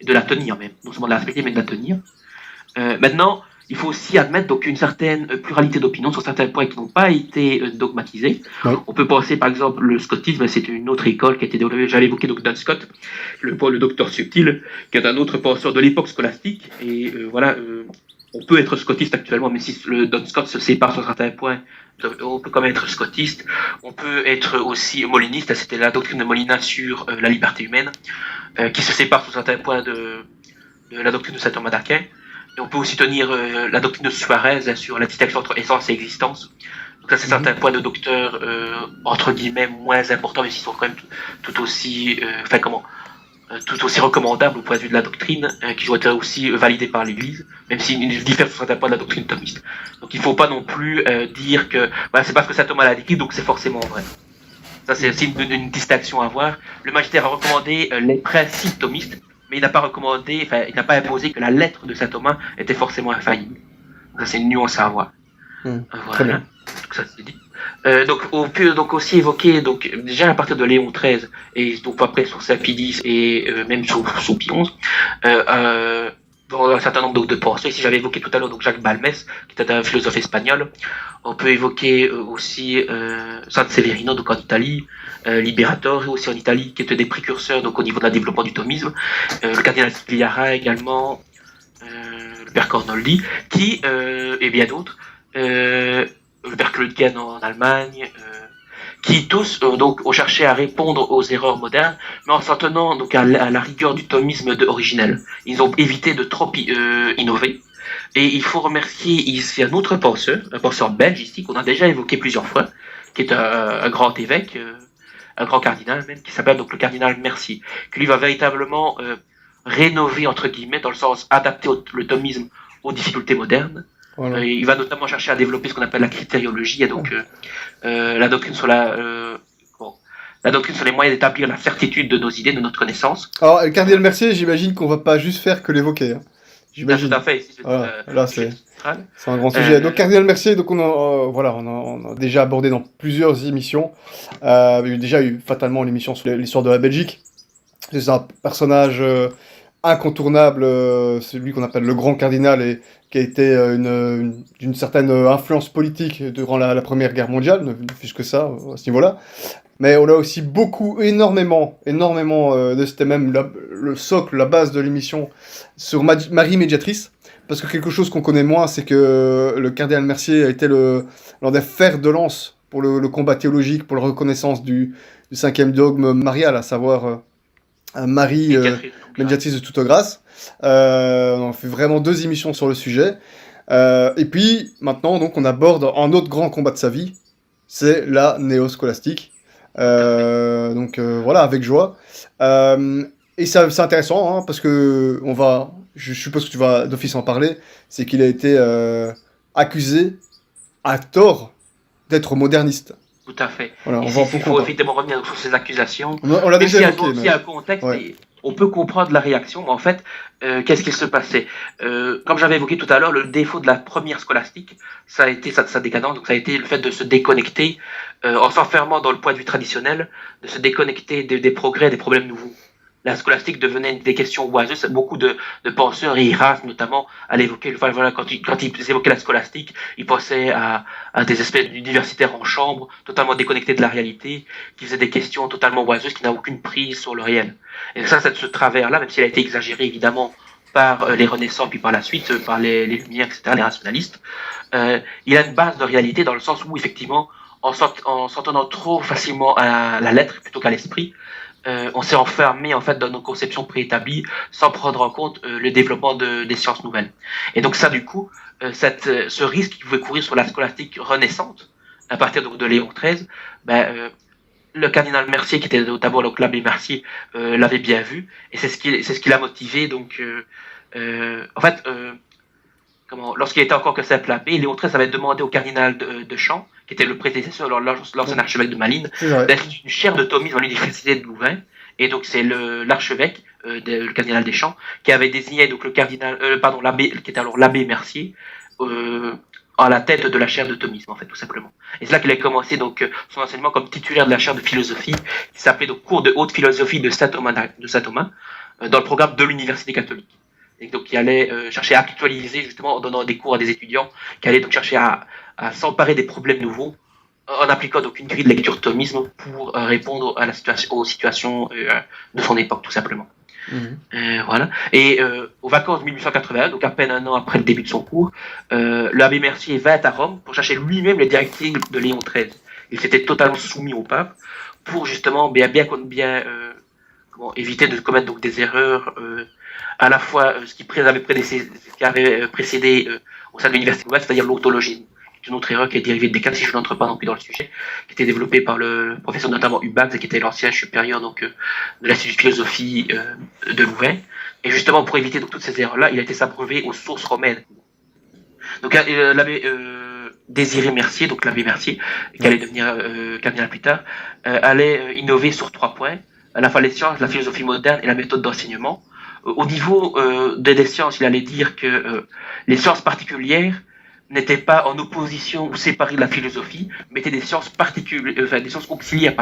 de la tenir même, non seulement de la respecter, mais de la tenir. Maintenant, il faut aussi admettre donc une certaine pluralité d'opinions sur certains points qui n'ont pas été dogmatisés. Oui. On peut penser par exemple le scottisme, c'est une autre école qui a été développée, j'avais évoqué donc Duns Scott, le docteur subtil, qui est un autre penseur de l'époque scolastique. Et on peut être scotiste actuellement, mais si le Duns Scott se sépare sur certains points, on peut quand même être scotiste. On peut être aussi moliniste, c'était la doctrine de Molina sur la liberté humaine, qui se sépare sur certains points de la doctrine de Saint Thomas d'Aquin. Et on peut aussi tenir la doctrine de Suarez sur la distinction entre essence et existence. Donc là, c'est certains points de docteur, entre guillemets, moins importants, mais qui sont quand même tout aussi recommandables au point de vue de la doctrine, qui doit être aussi validés par l'Église, même s'ils diffèrent sur certains points de la doctrine thomiste. Donc il ne faut pas non plus dire que c'est parce que Saint Thomas l'a écrit, donc c'est forcément vrai. Ça, c'est aussi une distinction à voir. Le magistère a recommandé les principes thomistes, mais il n'a pas imposé que la lettre de saint Thomas était forcément infaillible. Ça, c'est une nuance à avoir. Très bien. Donc, ça, c'est dit. Donc, on peut donc aussi évoquer, donc, déjà à partir de Léon XIII, et donc après sur Saint-Pie X et même sous Pie XI, dans un certain nombre de penseurs. Ici, j'avais évoqué tout à l'heure donc Jacques Balmès, qui était un philosophe espagnol. On peut évoquer aussi San Severino, donc en Italie, Liberator aussi en Italie, qui étaient des précurseurs donc au niveau de la développement du thomisme. Le cardinal Sgliara également, le père Cornoldi, et bien d'autres. Le père Klötgen en Allemagne, qui tous donc ont cherché à répondre aux erreurs modernes, mais en s'en tenant donc à la rigueur du thomisme originel. Ils ont évité de trop innover. Et il faut remercier ici un autre penseur, un penseur belge ici, qu'on a déjà évoqué plusieurs fois, qui est un grand évêque, un grand cardinal même, qui s'appelle donc le cardinal Mercier, qui lui va véritablement rénover, entre guillemets, dans le sens adapter le thomisme aux difficultés modernes. Voilà. Il va notamment chercher à développer ce qu'on appelle la critériologie, et donc la doctrine sur la doctrine sur les moyens d'établir la certitude de nos idées, de notre connaissance. Alors, le cardinal Mercier, j'imagine qu'on va pas juste faire que l'évoquer. Hein. J'imagine. Tout à fait. Là, c'est un grand sujet. Donc, cardinal Mercier, donc on a déjà abordé dans plusieurs émissions. Il y a déjà eu fatalement l'émission sur l'histoire de la Belgique. C'est un personnage incontournable, celui qu'on appelle le grand cardinal et qui a été d'une certaine influence politique durant la Première Guerre mondiale, ne fût-ce que ça, à ce niveau-là. Mais on a aussi énormément, c'était même le socle, la base de l'émission, sur Marie Médiatrice, parce que quelque chose qu'on connaît moins, c'est que le cardinal Mercier a été l'un des fers de lance pour le combat théologique, pour la reconnaissance du cinquième dogme marial, à savoir Marie Médiatrice de toute grâce. On a fait vraiment 2 émissions sur le sujet. Et puis, maintenant, donc, on aborde un autre grand combat de sa vie, c'est la néoscolastique. Voilà, avec joie. Et c'est intéressant, hein, parce que je suppose que tu vas d'office en parler, c'est qu'il a été accusé, à tort, d'être moderniste. Tout à fait. Voilà, il faut évidemment revenir sur ces accusations. On l'a déjà évoqué. Il y a un contexte, ouais. On peut comprendre la réaction, mais en fait, qu'est-ce qui se passait comme j'avais évoqué tout à l'heure, le défaut de la première scolastique, ça a été sa décadence, donc ça a été le fait de se déconnecter, en s'enfermant dans le point de vue traditionnel, de se déconnecter des progrès, des problèmes nouveaux. La scolastique devenait des questions oiseuses. Beaucoup de penseurs, et Erasme notamment, allaient évoquer, quand ils évoquaient la scolastique, ils pensaient à des espèces d'universitaires en chambre, totalement déconnectés de la réalité, qui faisaient des questions totalement oiseuses, qui n'avaient aucune prise sur le réel. Et ça, ce travers-là, même s'il a été exagéré évidemment par les Renaissants, puis par la suite, par les Lumières, etc., les rationalistes, il a une base de réalité dans le sens où, effectivement, en s'en tenant trop facilement à la lettre plutôt qu'à l'esprit, on s'est enfermé en fait dans nos conceptions préétablies sans prendre en compte le développement des sciences nouvelles. Et donc ça, du coup, ce risque qui pouvait courir sur la scolastique renaissante à partir de Léon XIII, le cardinal Mercier, qui était notamment l'abbé Mercier, l'avait bien vu, et c'est ce qui l'a motivé. Donc, en fait, lorsqu'il était encore que simple abbé, Léon XIII avait demandé au cardinal de Champs, qui était le prédécesseur, l'ancien archevêque de Malines, d'instituer une chaire de thomisme dans l'université de Louvain. Et donc c'est l'archevêque, le cardinal des Champs, qui avait désigné donc l'abbé, qui était alors l'abbé Mercier, à la tête de la chaire de thomisme, en fait, tout simplement. Et c'est là qu'il a commencé donc son enseignement comme titulaire de la chaire de philosophie, qui s'appelait donc cours de haute philosophie de Saint Thomas, dans le programme de l'université catholique. Et donc il allait chercher à actualiser justement en donnant des cours à des étudiants, qui allaient donc chercher à s'emparer des problèmes nouveaux, en appliquant donc une grille de lecture thomisme pour répondre à aux situations de son époque, tout simplement. Voilà. Et aux vacances de 1881, donc à peine un an après le début de son cours, l'abbé Mercier vint à Rome pour chercher lui-même les directives de Léon XIII. Il s'était totalement soumis au pape pour justement bien éviter de commettre donc des erreurs, à la fois ce qui avait précédé au sein de l'université, c'est-à-dire l'autologie. Une autre erreur qui est dérivée de Descartes, si je n'entre pas non plus dans le sujet, qui était développée par le professeur notamment Hubax, et qui était l'ancien supérieur donc, de l'Institut de philosophie de Louvain. Et justement, pour éviter donc, toutes ces erreurs-là, il a été s'abreuver aux sources romaines. Donc l'abbé Désiré Mercier, donc l'abbé Mercier, qui allait devenir cardinal plus tard, allait innover sur 3 points, à la fois les sciences, la philosophie moderne et la méthode d'enseignement. Au niveau des sciences, il allait dire que les sciences particulières n'étaient pas en opposition ou séparées de la philosophie, mais étaient des sciences des sciences auxiliaires,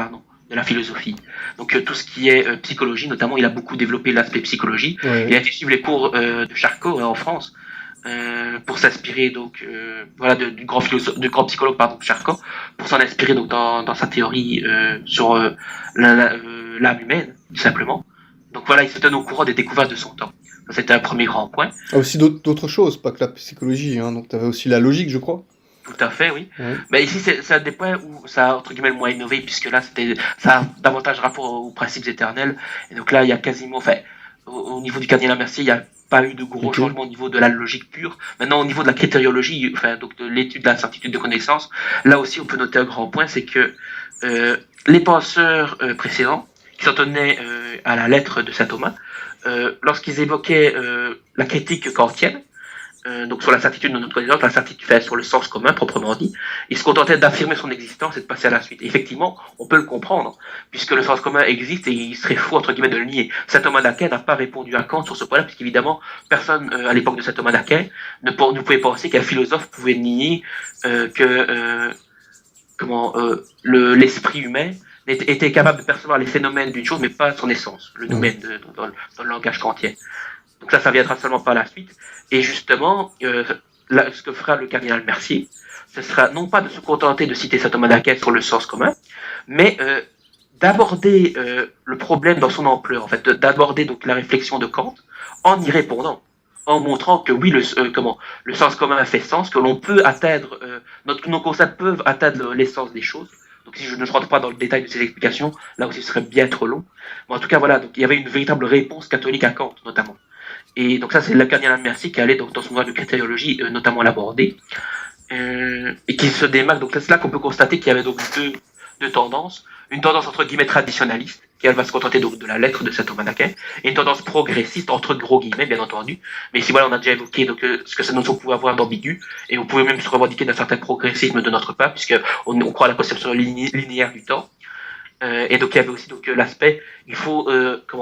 de la philosophie. Donc tout ce qui est psychologie, notamment, il a beaucoup développé l'aspect psychologie. Ouais. Il a été suivre les cours de Charcot en France pour s'inspirer donc du grand psychologue Charcot, pour s'en inspirer donc dans sa théorie sur l'âme humaine, tout simplement. Donc voilà, il se tenait au courant des découvertes de son temps. C'était un premier grand point. Ah, aussi d'autres choses, pas que la psychologie, hein. Donc tu avais aussi la logique, je crois. Tout à fait, oui. Ouais. Mais ici, c'est un des points où ça a, entre guillemets, le moins innové, puisque là, ça a davantage rapport aux principes éternels. Et donc là, il y a quasiment, au niveau du cardinal Mercier, il n'y a pas eu de gros changements au niveau de la logique pure. Maintenant, au niveau de la critériologie, donc de l'étude de la certitude de connaissance, là aussi, on peut noter un grand point, c'est que les penseurs précédents, qui s'en tenaient à la lettre de saint Thomas, lorsqu'ils évoquaient la critique kantienne, donc sur la certitude de notre connaissance, la certitude sur le sens commun proprement dit, ils se contentaient d'affirmer son existence et de passer à la suite. Et effectivement, on peut le comprendre, puisque le sens commun existe et il serait faux entre guillemets de le nier. Saint Thomas d'Aquin n'a pas répondu à Kant sur ce point-là, puisqu'évidemment, personne à l'époque de Saint Thomas d'Aquin ne pouvait penser qu'un philosophe pouvait nier l'esprit humain était capable de percevoir les phénomènes d'une chose, mais pas son essence, le domaine dans le langage kantien. Donc ça viendra seulement par la suite. Et justement, ce que fera le cardinal Mercier, ce sera non pas de se contenter de citer saint Thomas d'Aquin sur le sens commun, mais d'aborder le problème dans son ampleur, en fait, d'aborder donc la réflexion de Kant en y répondant, en montrant que oui, le sens commun fait sens, que l'on peut atteindre, nos concepts peuvent atteindre l'essence des choses. Donc si je ne rentre pas dans le détail de ces explications, là aussi ce serait bien trop long. Mais en tout cas, voilà, donc il y avait une véritable réponse catholique à Kant, notamment. Et donc ça, c'est le cardinal Mercier qui allait donc dans son ouvrage de critériologie notamment l'aborder, et qui se démarque. Donc c'est là qu'on peut constater qu'il y avait donc deux tendances. Une tendance entre guillemets traditionnaliste, qui elle va se contenter donc de la lettre de saint Thomas d'Aquin, et une tendance progressiste entre gros guillemets, bien entendu. Mais ici voilà, on a déjà évoqué donc ce que cette notion pouvait avoir d'ambigu, et on pouvait même se revendiquer d'un certain progressisme de notre part, puisque on croit à la conception linéaire du temps. Et donc il y avait aussi donc l'aspect, il faut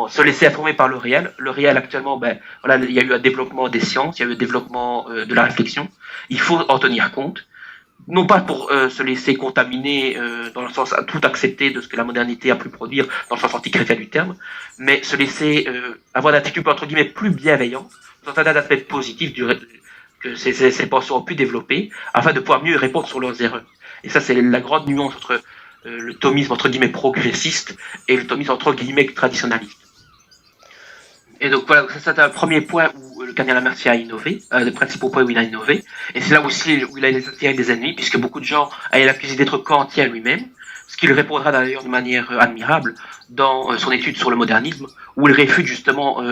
se laisser informer par le réel. Le réel actuellement, il y a eu un développement des sciences, il y a eu un développement de la réflexion. Il faut en tenir compte, non pas pour se laisser contaminer dans le sens à tout accepter de ce que la modernité a pu produire dans le sens anti-chrétien du terme, mais se laisser avoir une attitude entre guillemets plus bienveillante, dans un aspect positif que ces penseurs ont pu développer, afin de pouvoir mieux répondre sur leurs erreurs. Et ça, c'est la grande nuance entre le thomisme entre guillemets progressiste et le thomisme entre guillemets traditionnaliste. Et donc voilà, ça c'est un premier point où le cardinal Mercier a innové, le principal point où il a innové, et c'est là aussi où il a attiré des ennemis, puisque beaucoup de gens avaient l'accusé d'être kantien lui-même, ce qu'il répondra d'ailleurs de manière admirable dans son étude sur le modernisme, où il réfute justement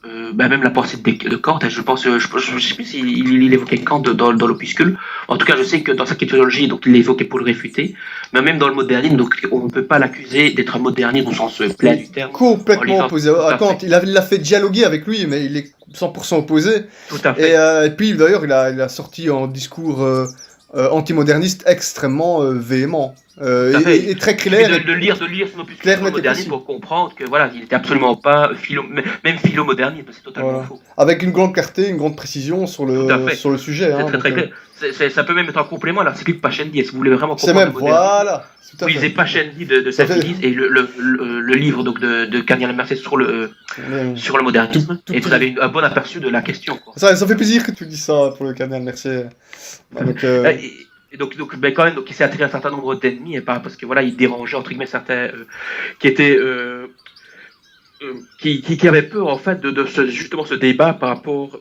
même la pensée de Kant, je pense, je sais plus s'il évoquait Kant dans l'opuscule. En tout cas, je sais que dans sa kétologie, donc il l'évoquait pour le réfuter. Mais même dans le modernisme, donc on ne peut pas l'accuser d'être un moderniste au sens plein du terme. En Complètement lisant opposé tout à à Kant. fait. Il l'a fait dialoguer avec lui, mais il est 100% opposé. Tout à fait. Et puis d'ailleurs, il a sorti un discours antimoderniste extrêmement véhément. Tout à fait. Et très Il suffit clair, de lire son opuscule clair, sur le net et modernisme précis. pour comprendre que voilà, il n'était absolument pas même philo-moderniste, c'est totalement Voilà. faux. Avec une grande clarté, une grande précision Tout à fait. sur le sujet. C'est Hein, très donc, très clair. Ça peut même être un complément à l'article de Pachendi. Si vous voulez vraiment c'est comprendre le même, modernisme, voilà, tout vous à fait. lisez Pachendi de Ça fait, Saint-Philippe et le livre donc, de Daniel Mercier sur le modernisme. tout Et vous petit. avez un bon aperçu de la question. Quoi. Ça fait plaisir que tu dis ça pour le canal, merci. Donc, Et donc quand même, donc, il s'est attiré un certain nombre d'ennemis, et parce que voilà, il dérangeait entre guillemets certains qui étaient qui avait peur en fait justement ce débat par rapport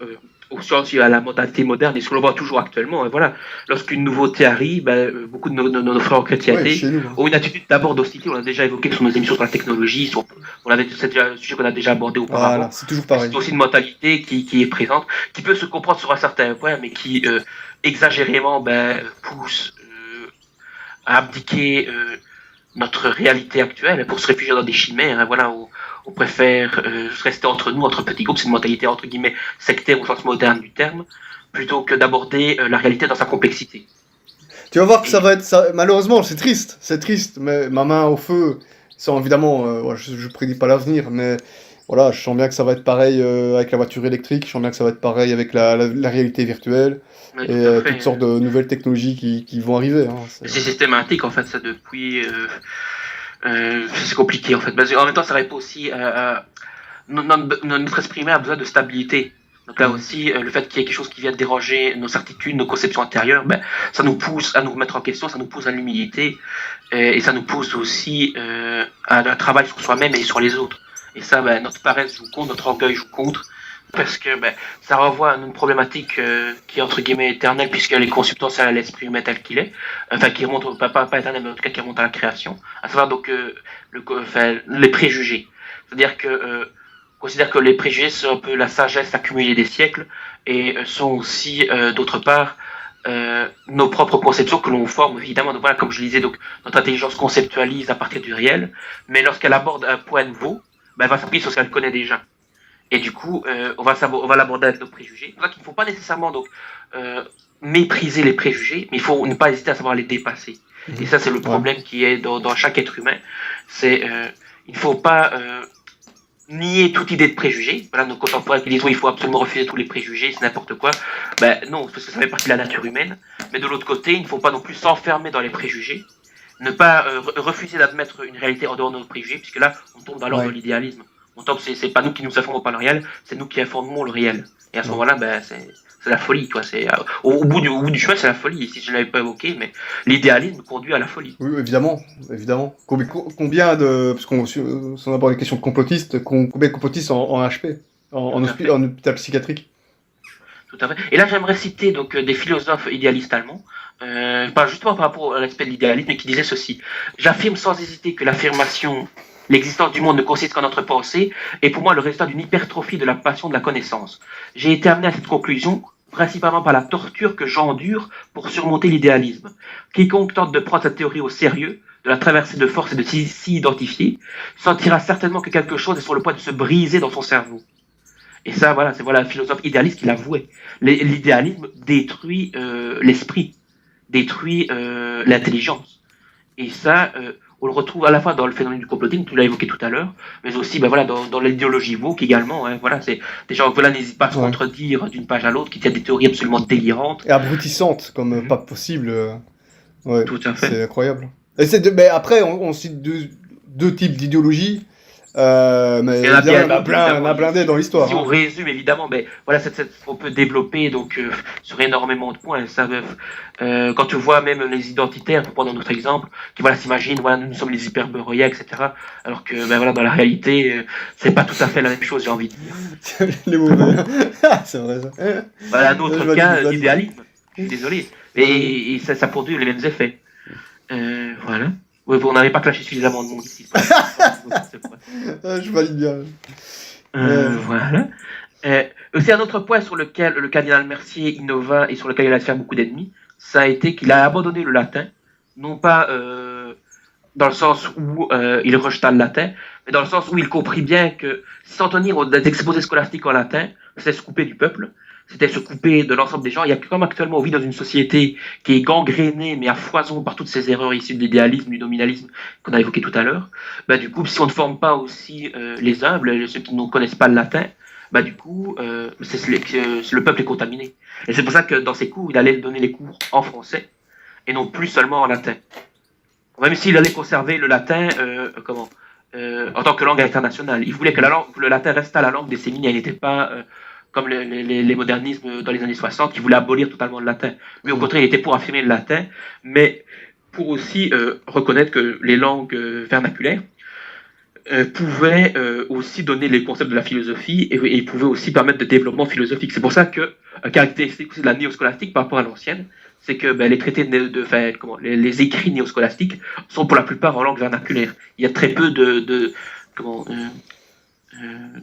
aux sciences et à la mentalité moderne et ce que l'on voit toujours actuellement. Et voilà, lorsqu'une nouveauté arrive, beaucoup de nos frères en ouais, chrétienté chez nous. Hein. ont une attitude d'abord d'hostilité. On l'a déjà évoqué sur nos émissions sur la technologie, c'est déjà un sujet qu'on a déjà abordé Voilà, auparavant. c'est toujours pareil. C'est aussi une mentalité qui est présente, qui peut se comprendre sur un certain point, mais qui exagérément pousse à abdiquer notre réalité actuelle pour se réfugier dans des chimères. Hein, voilà, on préfère rester entre nous, entre petits groupes, c'est une mentalité entre guillemets sectaire au sens moderne du terme, plutôt que d'aborder la réalité dans sa complexité. Tu vas voir que ça va être ça. Malheureusement, c'est triste, mais ma main au feu, sans évidemment, je prédis pas l'avenir, mais voilà, je sens bien que ça va être pareil avec la voiture électrique, je sens bien que ça va être pareil avec la réalité virtuelle Mais et tout à fait. toutes sortes de nouvelles technologies qui vont arriver. Hein, C'est systématique en fait, ça depuis. C'est compliqué en fait. Mais en même temps, ça répond aussi à notre esprit humain a besoin de stabilité. Donc là aussi, le fait qu'il y ait quelque chose qui vienne déranger nos certitudes, nos conceptions intérieures, ça nous pousse à nous remettre en question, ça nous pousse à l'humilité, et ça nous pousse aussi à un travail sur soi-même et sur les autres. Et ça, notre paresse joue contre, notre orgueil joue contre, parce que ça renvoie à une problématique qui est entre guillemets éternelle, puisqu'elle est consubstantielle à l'esprit humain tel qu'il est, enfin qui remonte, pas éternel, mais en tout cas qui remonte à la création, à savoir donc les préjugés. C'est-à-dire que considère que les préjugés sont un peu la sagesse accumulée des siècles et sont aussi, d'autre part, nos propres conceptions que l'on forme, évidemment. Donc voilà, comme je le disais, donc, notre intelligence conceptualise à partir du réel, mais lorsqu'elle aborde un point nouveau, elle va s'appuyer sur ce qu'elle connaît déjà. Et du coup, on va l'aborder avec nos préjugés. C'est pour ça qu'il ne faut pas nécessairement donc, mépriser les préjugés, mais il faut ne pas hésiter à savoir les dépasser. Et ça, c'est le problème qui est dans chaque être humain. C'est il ne faut pas nier toute idée de préjugés. Voilà, nos contemporains qui disent oui, il faut absolument refuser tous les préjugés, c'est n'importe quoi. Non, parce que ça fait partie de la nature humaine. Mais de l'autre côté, il ne faut pas non plus s'enfermer dans les préjugés, ne pas refuser d'admettre une réalité en dehors de nos préjugés, puisque là, on tombe dans l'ordre de l'idéalisme. On tombe, c'est pas nous qui nous informons pas le réel, c'est nous qui informons le réel. Et à ce moment-là, c'est la folie, quoi. C'est au bout du chemin, c'est la folie. Si je ne l'avais pas évoqué, mais l'idéalisme conduit à la folie. Oui, évidemment, évidemment. Combien de... Parce qu'on si on aborde les questions de complotistes, combien de complotistes en HP, en hôpital psychiatrique? Tout à fait. Et là, j'aimerais citer donc des philosophes idéalistes allemands, pas justement par rapport à l'aspect de l'idéalisme, mais qui disaient ceci. J'affirme sans hésiter que l'affirmation, l'existence du monde ne consiste qu'en notre pensée, est pour moi le résultat d'une hypertrophie de la passion de la connaissance. J'ai été amené à cette conclusion principalement par la torture que j'endure pour surmonter l'idéalisme. Quiconque tente de prendre cette théorie au sérieux, de la traverser de force et de s'y identifier, sentira certainement que quelque chose est sur le point de se briser dans son cerveau. Et ça, voilà, c'est voilà un philosophe idéaliste qui l'avouait. L'idéalisme détruit l'esprit, détruit l'intelligence. Et ça, on le retrouve à la fois dans le phénomène du complotisme, tu l'as évoqué tout à l'heure, mais aussi voilà, dans l'idéologie woke également. Hein, voilà, c'est des gens qui n'hésitent pas à se contredire d'une page à l'autre, qui tiennent des théories absolument délirantes. Et abrutissantes, comme pas possible. Ouais, tout à fait. C'est incroyable. Et mais après, on cite deux types d'idéologies. Mais il y en a blindé dans l'histoire. Si on résume évidemment, voilà, on peut développer donc sur énormément de points. Ça, quand tu vois même les identitaires, pour prendre notre exemple, qui voilà s'imaginent, voilà, nous sommes les hyperboréens, etc. Alors que voilà, dans la réalité, c'est pas tout à fait la même chose, j'ai envie de dire. Les mauvais. C'est vrai ça. Voilà un autre cas d'idéalisme. Je suis désolé, et ça produit les mêmes effets. Voilà. Oui, on n'avait pas clashé suffisamment de monde ici. Je valide bien. Voilà. C'est un autre point sur lequel le cardinal Mercier innova et sur lequel il a fait beaucoup d'ennemis, ça a été qu'il a abandonné le latin, non pas dans le sens où il rejeta le latin, mais dans le sens où il comprit bien que s'en tenir aux exposés scolastiques en latin, c'était se couper du peuple, c'était se couper de l'ensemble des gens. Il y a comme actuellement on vit dans une société qui est gangrénée, mais à foison par toutes ces erreurs issues de l'idéalisme, du nominalisme qu'on a évoqué tout à l'heure. Bah, du coup, si on ne forme pas aussi les humbles, ceux qui ne connaissent pas le latin, bah, du coup, le peuple est contaminé. Et c'est pour ça que dans ses cours, il allait donner les cours en français et non plus seulement en latin. Même s'il allait conserver le latin en tant que langue internationale. Il voulait que le latin reste la langue des séminaires. Il n'était pas comme les modernismes dans les années 60 qui voulaient abolir totalement le latin. Mais au contraire, il était pour affirmer le latin, mais pour aussi reconnaître que les langues vernaculaires pouvaient aussi donner les concepts de la philosophie et pouvaient aussi permettre de développement philosophique. C'est pour ça que caractéristique aussi de la néoscolastique par rapport à l'ancienne, c'est que les traités les écrits néoscolastiques sont pour la plupart en langue vernaculaire. Il y a très peu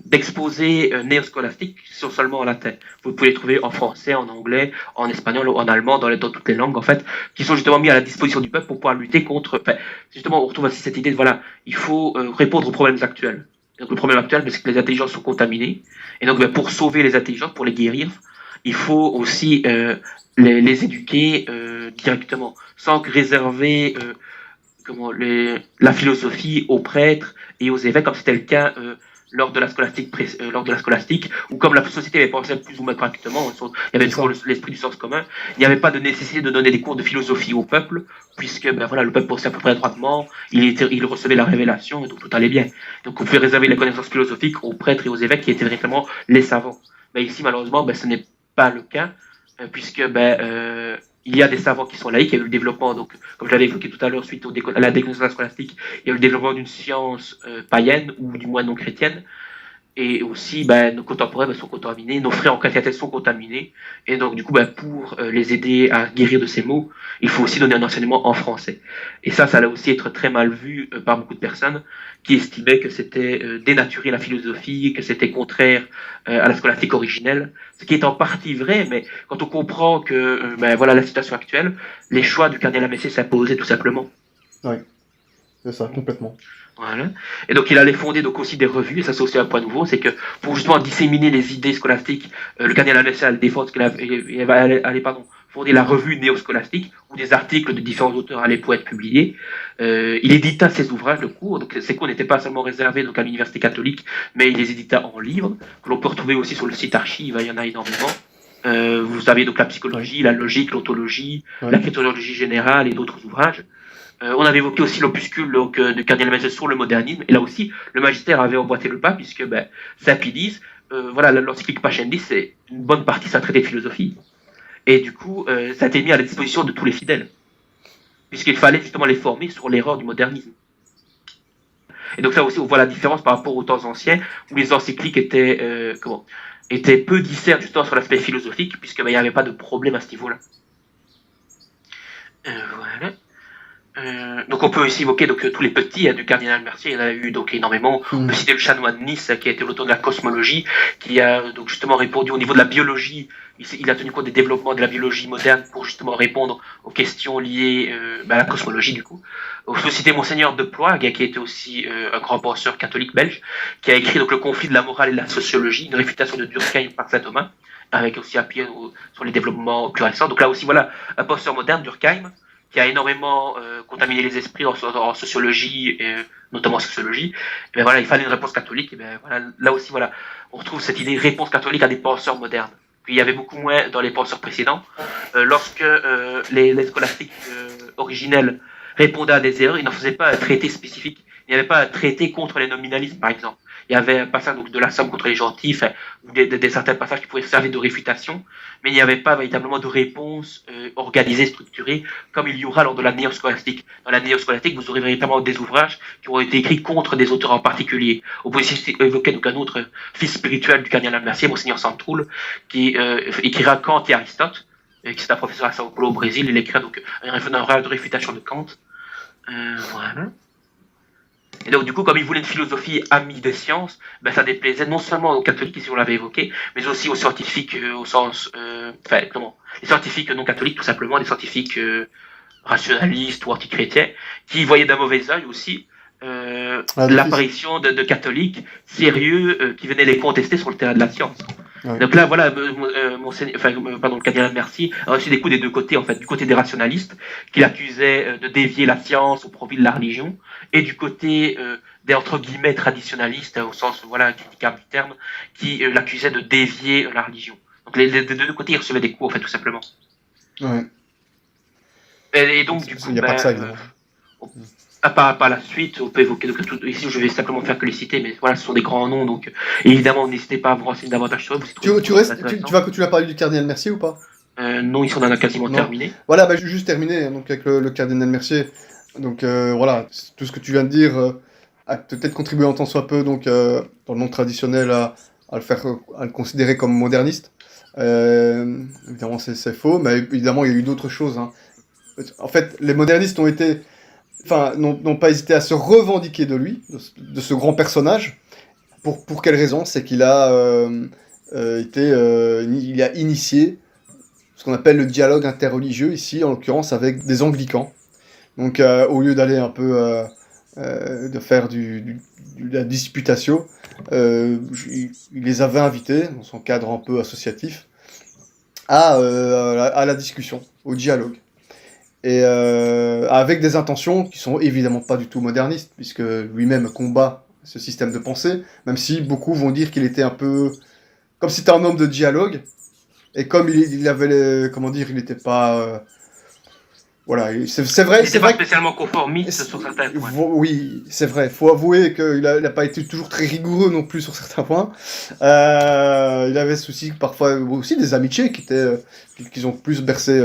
d'exposés néoscolastiques qui sont seulement en latin. Vous pouvez les trouver en français, en anglais, en espagnol, en allemand, dans toutes les langues en fait, qui sont justement mis à la disposition du peuple pour pouvoir lutter contre. Justement, on retrouve aussi cette idée de il faut répondre aux problèmes actuels. Donc le problème actuel, c'est que les intelligences sont contaminées, et donc pour sauver les intelligences, pour les guérir, il faut aussi les éduquer directement, sans réserver la philosophie aux prêtres et aux évêques, comme c'était le cas lors de la scolastique, ou comme la société avait pensé plus ou moins correctement, il y avait toujours l'esprit du sens commun, il n'y avait pas de nécessité de donner des cours de philosophie au peuple, puisque le peuple pensait à peu près droitement, il recevait la révélation, et donc tout allait bien. Donc on pouvait réserver les connaissances philosophiques aux prêtres et aux évêques qui étaient véritablement les savants. Mais ici, malheureusement, ce n'est pas le cas, puisque il y a des savants qui sont laïcs, il y a eu le développement, donc, comme je l'avais évoqué tout à l'heure, suite à la décolonisation scolastique, il y a eu le développement d'une science païenne, ou du moins non chrétienne, et aussi nos contemporains sont contaminés, nos frères en catéchèse sont contaminés, et donc du coup pour les aider à guérir de ces maux, il faut aussi donner un enseignement en français. Et ça allait aussi être très mal vu par beaucoup de personnes qui estimaient que c'était dénaturer la philosophie, que c'était contraire à la scolastique originelle, ce qui est en partie vrai, mais quand on comprend que la situation actuelle, les choix du cardinal Messier s'imposaient tout simplement. Oui, c'est ça, complètement. Voilà. Et donc il allait fonder donc aussi des revues, et ça c'est aussi un point nouveau, c'est que pour justement disséminer les idées scolastiques, le cardinal Messier allait défendre fonder la revue néoscolastique, où des articles de différents auteurs allaient pouvoir être publiés. Il édita ses ouvrages de cours, donc ces cours n'étaient pas seulement réservés donc à l'université catholique, mais il les édita en livres, que l'on peut retrouver aussi sur le site Archive, il y en a énormément. Vous avez donc la psychologie, la logique, l'ontologie, la chrétologie générale et d'autres ouvrages. On avait évoqué aussi l'opuscule de cardinal Messier sur le modernisme, et là aussi, le magistère avait emboîté le pas, puisque Saint-Pie l'encyclique Pascendi, c'est une bonne partie, c'est un traité de philosophie. Et du coup, ça a été mis à la disposition de tous les fidèles, puisqu'il fallait justement les former sur l'erreur du modernisme. Et donc là aussi, on voit la différence par rapport aux temps anciens, où les encycliques étaient peu discernes justement sur l'aspect philosophique, puisqu'il n'y avait pas de problème à ce niveau-là. Voilà. Donc on peut aussi évoquer tous les petits du cardinal Mercier, il y en a eu donc énormément. On peut citer le chanoine de Nice qui a été l'auteur de la cosmologie, qui a donc justement répondu au niveau de la biologie. Il a tenu compte des développements de la biologie moderne pour justement répondre aux questions liées à la cosmologie du coup. On peut citer Monseigneur de Ploague, qui était aussi un grand penseur catholique belge, qui a écrit donc le conflit de la morale et de la sociologie, une réfutation de Durkheim par saint Thomas, avec aussi appuyé sur les développements plus récents. Donc là aussi voilà un penseur moderne, Durkheim, qui a énormément contaminé les esprits en sociologie, et notamment en sociologie. Et il fallait une réponse catholique. Et là aussi, on retrouve cette idée réponse catholique à des penseurs modernes. Puis il y avait beaucoup moins dans les penseurs précédents. Lorsque les scolastiques originels répondaient à des erreurs, ils n'en faisaient pas un traité spécifique. Il n'y avait pas un traité contre les nominalismes, par exemple. Il y avait un passage de la Somme contre les gentils, ou certains passages qui pouvaient servir de réfutation, mais il n'y avait pas véritablement de réponse organisée, structurée, comme il y aura lors de la néoscolastique. Dans la néoscolastique, vous aurez véritablement des ouvrages qui ont été écrits contre des auteurs en particulier. On peut aussi évoquer donc un autre fils spirituel du cardinal Mercier, Monseigneur Santoul, qui écrira Kant et Aristote, qui est un professeur à Sao Paulo au Brésil. Il écrit donc un ouvrage de réfutation de Kant. Voilà. Et donc, du coup, comme il voulait une philosophie amie des sciences, ben, ça déplaisait non seulement aux catholiques, ici on l'avait évoqué, mais aussi aux scientifiques au sens... Enfin, comment les scientifiques non catholiques, tout simplement, les scientifiques rationalistes ou antichrétiens, qui voyaient d'un mauvais œil aussi l'apparition de catholiques sérieux qui venaient les contester sur le terrain de la science. Ouais. Donc là, voilà, le cardinal Mercier a reçu des coups des deux côtés, en fait, du côté des rationalistes, qui l'accusaient de dévier la science au profit de la religion, et du côté des, entre guillemets, traditionalistes, au sens, voilà, critiquable du terme, qui l'accusaient de dévier la religion. Donc les deux côtés, ils recevaient des coups, en fait, tout simplement. Ouais. Et donc, du coup, il n'y a pas que ça, évidemment. Par la suite, on peut évoquer, donc, ici je vais simplement faire que les citer, mais voilà, ce sont des grands noms, donc évidemment, n'hésitez pas à vous renseigner davantage sur eux. Tu vas parler du cardinal Mercier ou pas? Non, ils sont en a quasiment terminé. Voilà, bah, juste terminé donc, avec le cardinal Mercier. Donc voilà, tout ce que tu viens de dire a peut-être contribué en tant soit peu donc, dans le monde traditionnel à le considérer comme moderniste. Évidemment, c'est faux, mais évidemment, il y a eu d'autres choses. Hein. En fait, les modernistes n'ont pas hésité à se revendiquer de lui, de ce grand personnage. Pour quelle raison? C'est qu'il a il a initié ce qu'on appelle le dialogue interreligieux, ici, en l'occurrence, avec des anglicans. Donc, au lieu d'aller un peu de faire de la disputation, il les avait invités, dans son cadre un peu associatif, à la discussion, au dialogue. Et avec des intentions qui sont évidemment pas du tout modernistes, puisque lui-même combat ce système de pensée, même si beaucoup vont dire qu'il était un peu... Comme c'était un homme de dialogue, et comme il avait... comment dire, il n'était pas... voilà, c'est vrai... Il n'était pas spécialement conformiste sur certains points. Oui, c'est vrai. Il faut avouer qu'il n'a pas été toujours très rigoureux non plus sur certains points. Il avait souci parfois aussi des amitiés qui ont plus bercé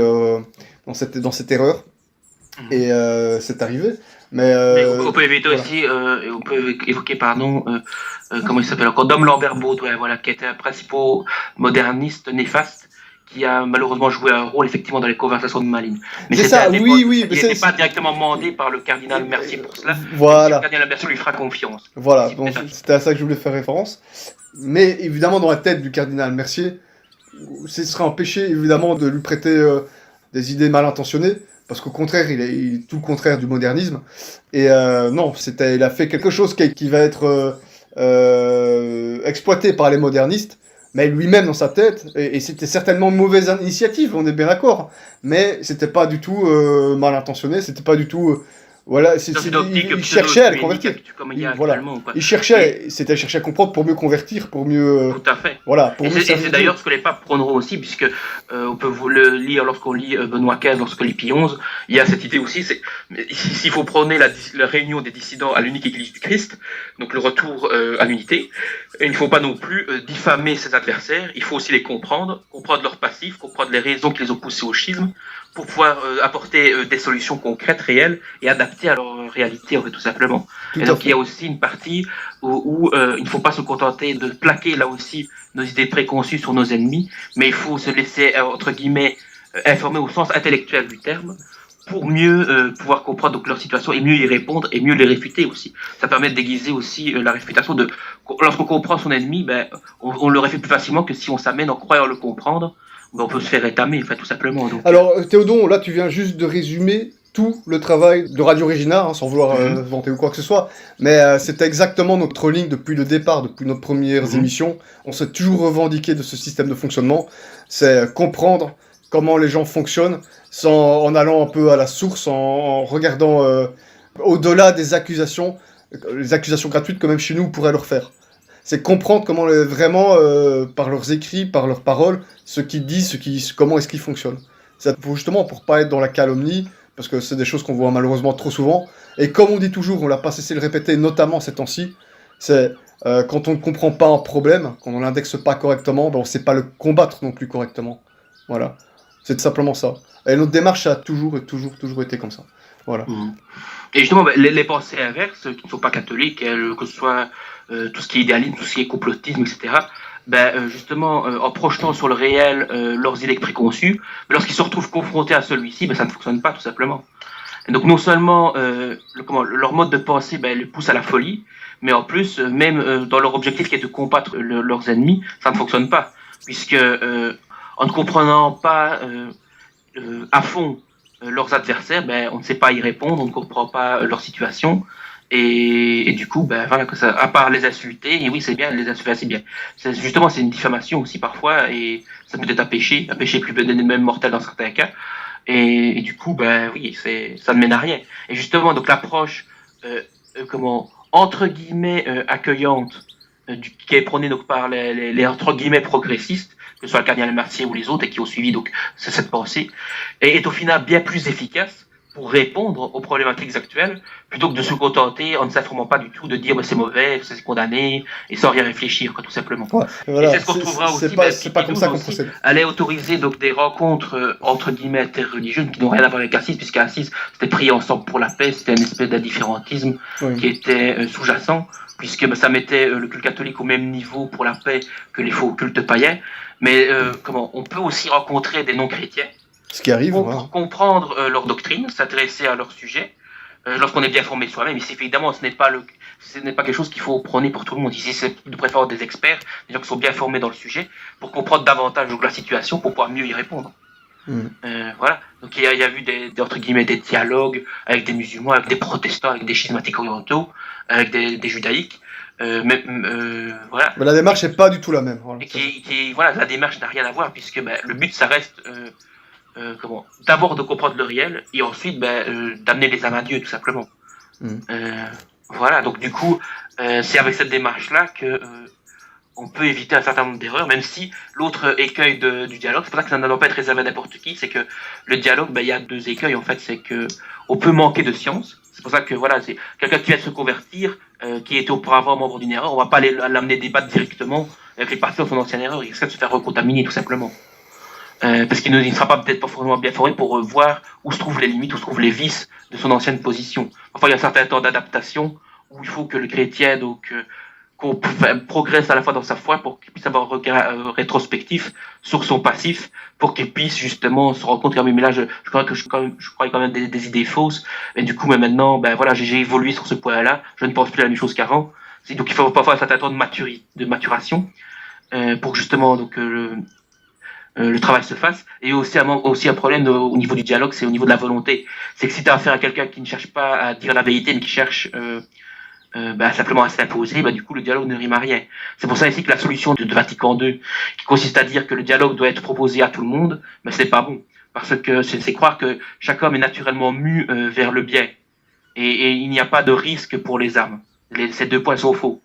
dans cette erreur. Et c'est arrivé. Mais on peut éviter aussi, on peut évoquer, comment il s'appelle encore, Dom Lambert Baudouin, voilà, qui était un principal moderniste néfaste, qui a malheureusement joué un rôle effectivement dans les conversations de Malines. Mais c'est ça, oui. Il n'était pas directement mandé par le cardinal Mercier pour cela. Voilà. Le cardinal Mercier lui fera confiance. Voilà, donc c'était à ça que je voulais faire référence. Mais évidemment, dans la tête du cardinal Mercier, ce serait un péché évidemment de lui prêter des idées mal intentionnées. Parce qu'au contraire, il est tout le contraire du modernisme. Et non, il a fait quelque chose qui va être exploité par les modernistes, mais lui-même dans sa tête, et c'était certainement une mauvaise initiative, on est bien d'accord, mais c'était pas du tout mal intentionné, c'était pas du tout... voilà, il cherchait à le convertir. Il cherchait à comprendre pour mieux convertir, pour mieux... Tout à fait. Voilà, et c'est d'ailleurs ce que les papes prendront aussi, puisque on peut le lire lorsqu'on lit Benoît XV, lorsqu'on lit Pie XI, il y a cette idée aussi, s'il faut prôner la réunion des dissidents à l'unique Église du Christ, donc le retour à l'unité, il ne faut pas non plus diffamer ses adversaires, il faut aussi les comprendre leur passif, comprendre les raisons qui les ont poussés au schisme, pour pouvoir apporter des solutions concrètes, réelles, et adaptées à leur réalité, en fait, tout simplement. Et donc, il y a aussi une partie où il ne faut pas se contenter de plaquer, là aussi, nos idées préconçues sur nos ennemis, mais il faut se laisser, entre guillemets, informer au sens intellectuel du terme, pour mieux pouvoir comprendre donc, leur situation, et mieux y répondre, et mieux les réfuter aussi. Ça permet de déguiser aussi la réfutation de... Lorsqu'on comprend son ennemi, on le réfute plus facilement que si on s'amène en croyant le comprendre, on peut se faire étamer, tout simplement. Donc. Alors, Théodon, là, tu viens juste de résumer tout le travail de Radio Regina, hein, sans vouloir vanter ou quoi que ce soit, mais c'était exactement notre ligne depuis le départ, depuis nos premières émissions. On s'est toujours revendiqué de ce système de fonctionnement, c'est comprendre comment les gens fonctionnent, en allant un peu à la source, en regardant au-delà des accusations, les accusations gratuites que même chez nous on pourrait leur faire. C'est comprendre comment vraiment, par leurs écrits, par leurs paroles, ce qu'ils disent, comment est-ce qu'ils fonctionnent. C'est justement pour pas être dans la calomnie, parce que c'est des choses qu'on voit malheureusement trop souvent. Et comme on dit toujours, on l'a pas cessé de le répéter, notamment ces temps-ci, c'est quand on ne comprend pas un problème, quand on l'indexe pas correctement, on ne sait pas le combattre non plus correctement. Voilà. C'est simplement ça. Et notre démarche a toujours été comme ça. Voilà. Et justement, les pensées inverses, qui ne sont pas catholiques, que ce soit tout ce qui est idéalisme, tout ce qui est complotisme, etc., justement, en projetant sur le réel leurs idées préconçues, mais lorsqu'ils se retrouvent confrontés à celui-ci, ça ne fonctionne pas, tout simplement. Et donc non seulement leur mode de pensée les pousse à la folie, mais en plus, même dans leur objectif qui est de combattre leurs ennemis, ça ne fonctionne pas. Puisque en ne comprenant pas à fond leurs adversaires, on ne sait pas y répondre, on ne comprend pas leur situation. Et du coup, voilà, que ça, à part les insulter, et oui, c'est bien, les insulter, c'est bien. Justement, c'est une diffamation aussi parfois, et ça peut être un péché plus même mortel dans certains cas. Et du coup, oui, ça ne mène à rien. Et justement, donc l'approche, entre guillemets, accueillante, qui est prônée donc par les entre guillemets progressistes, que ce soit le cardinal Mercier ou les autres, et qui ont suivi donc cette pensée, est au final bien plus efficace pour répondre aux problématiques actuelles, plutôt que de se contenter en ne s'informant pas du tout, de dire c'est mauvais, c'est condamné, et sans rien réfléchir, tout simplement. Ouais, Et voilà, c'est ce qu'on retrouvera aussi, c'est pas comme ça qu'on aussi, procède. allait autoriser donc des rencontres entre guillemets interreligieuses qui n'ont rien à voir avec Assise, puisqu'à Assise c'était prier ensemble pour la paix, c'était une espèce d'indifférentisme qui était sous-jacent, puisque ça mettait le culte catholique au même niveau pour la paix que les faux cultes païens. Mais on peut aussi rencontrer des non-chrétiens, ce qui arrive, pour comprendre leur doctrine, s'intéresser à leur sujet, lorsqu'on est bien formé soi-même. Ici, évidemment, ce n'est pas quelque chose qu'il faut prôner pour tout le monde. Ici, c'est de préférence des experts, des gens qui sont bien formés dans le sujet, pour comprendre davantage la situation, pour pouvoir mieux y répondre. Voilà. Donc il y a eu entre guillemets des dialogues avec des musulmans, avec des protestants, avec des schismatiques orientaux, avec des judaïques. Voilà. Mais la démarche n'est pas du tout la même. Voilà. Voilà, la démarche n'a rien à voir, puisque le but, ça reste d'abord de comprendre le réel, et ensuite d'amener les âmes à Dieu, tout simplement. Voilà, donc du coup, c'est avec cette démarche-là que on peut éviter un certain nombre d'erreurs, même si l'autre écueil du dialogue, c'est pour ça que ça ne doit pas être réservé à n'importe qui, c'est que le dialogue, il y a deux écueils en fait, c'est que on peut manquer de science. C'est pour ça que voilà, c'est quelqu'un qui vient de se convertir, qui était auparavant membre d'une erreur, on va pas l'amener débattre directement avec les parties de son ancienne erreur, il risque de se faire recontaminer tout simplement. Parce qu'il ne sera peut-être pas forcément bien formé pour voir où se trouvent les limites, où se trouvent les vices de son ancienne position. Parfois, il y a un certain temps d'adaptation où il faut que le chrétien qu'on progresse à la fois dans sa foi pour qu'il puisse avoir un regard rétrospectif sur son passif, pour qu'il puisse justement se rendre compte que mais là je crois que je croyais quand même des idées fausses, et du coup mais maintenant voilà, j'ai évolué sur ce point-là, je ne pense plus la même chose qu'avant. Donc il faut parfois un certain temps de maturation pour justement donc le travail se fasse. Et aussi un problème au niveau du dialogue, c'est au niveau de la volonté. C'est que si tu as affaire à quelqu'un qui ne cherche pas à dire la vérité, mais qui cherche simplement à s'imposer, du coup le dialogue ne rime à rien. C'est pour ça ici que la solution de Vatican II, qui consiste à dire que le dialogue doit être proposé à tout le monde, c'est pas bon. Parce que c'est croire que chaque homme est naturellement mu vers le bien. Et il n'y a pas de risque pour les âmes. Ces deux points sont faux.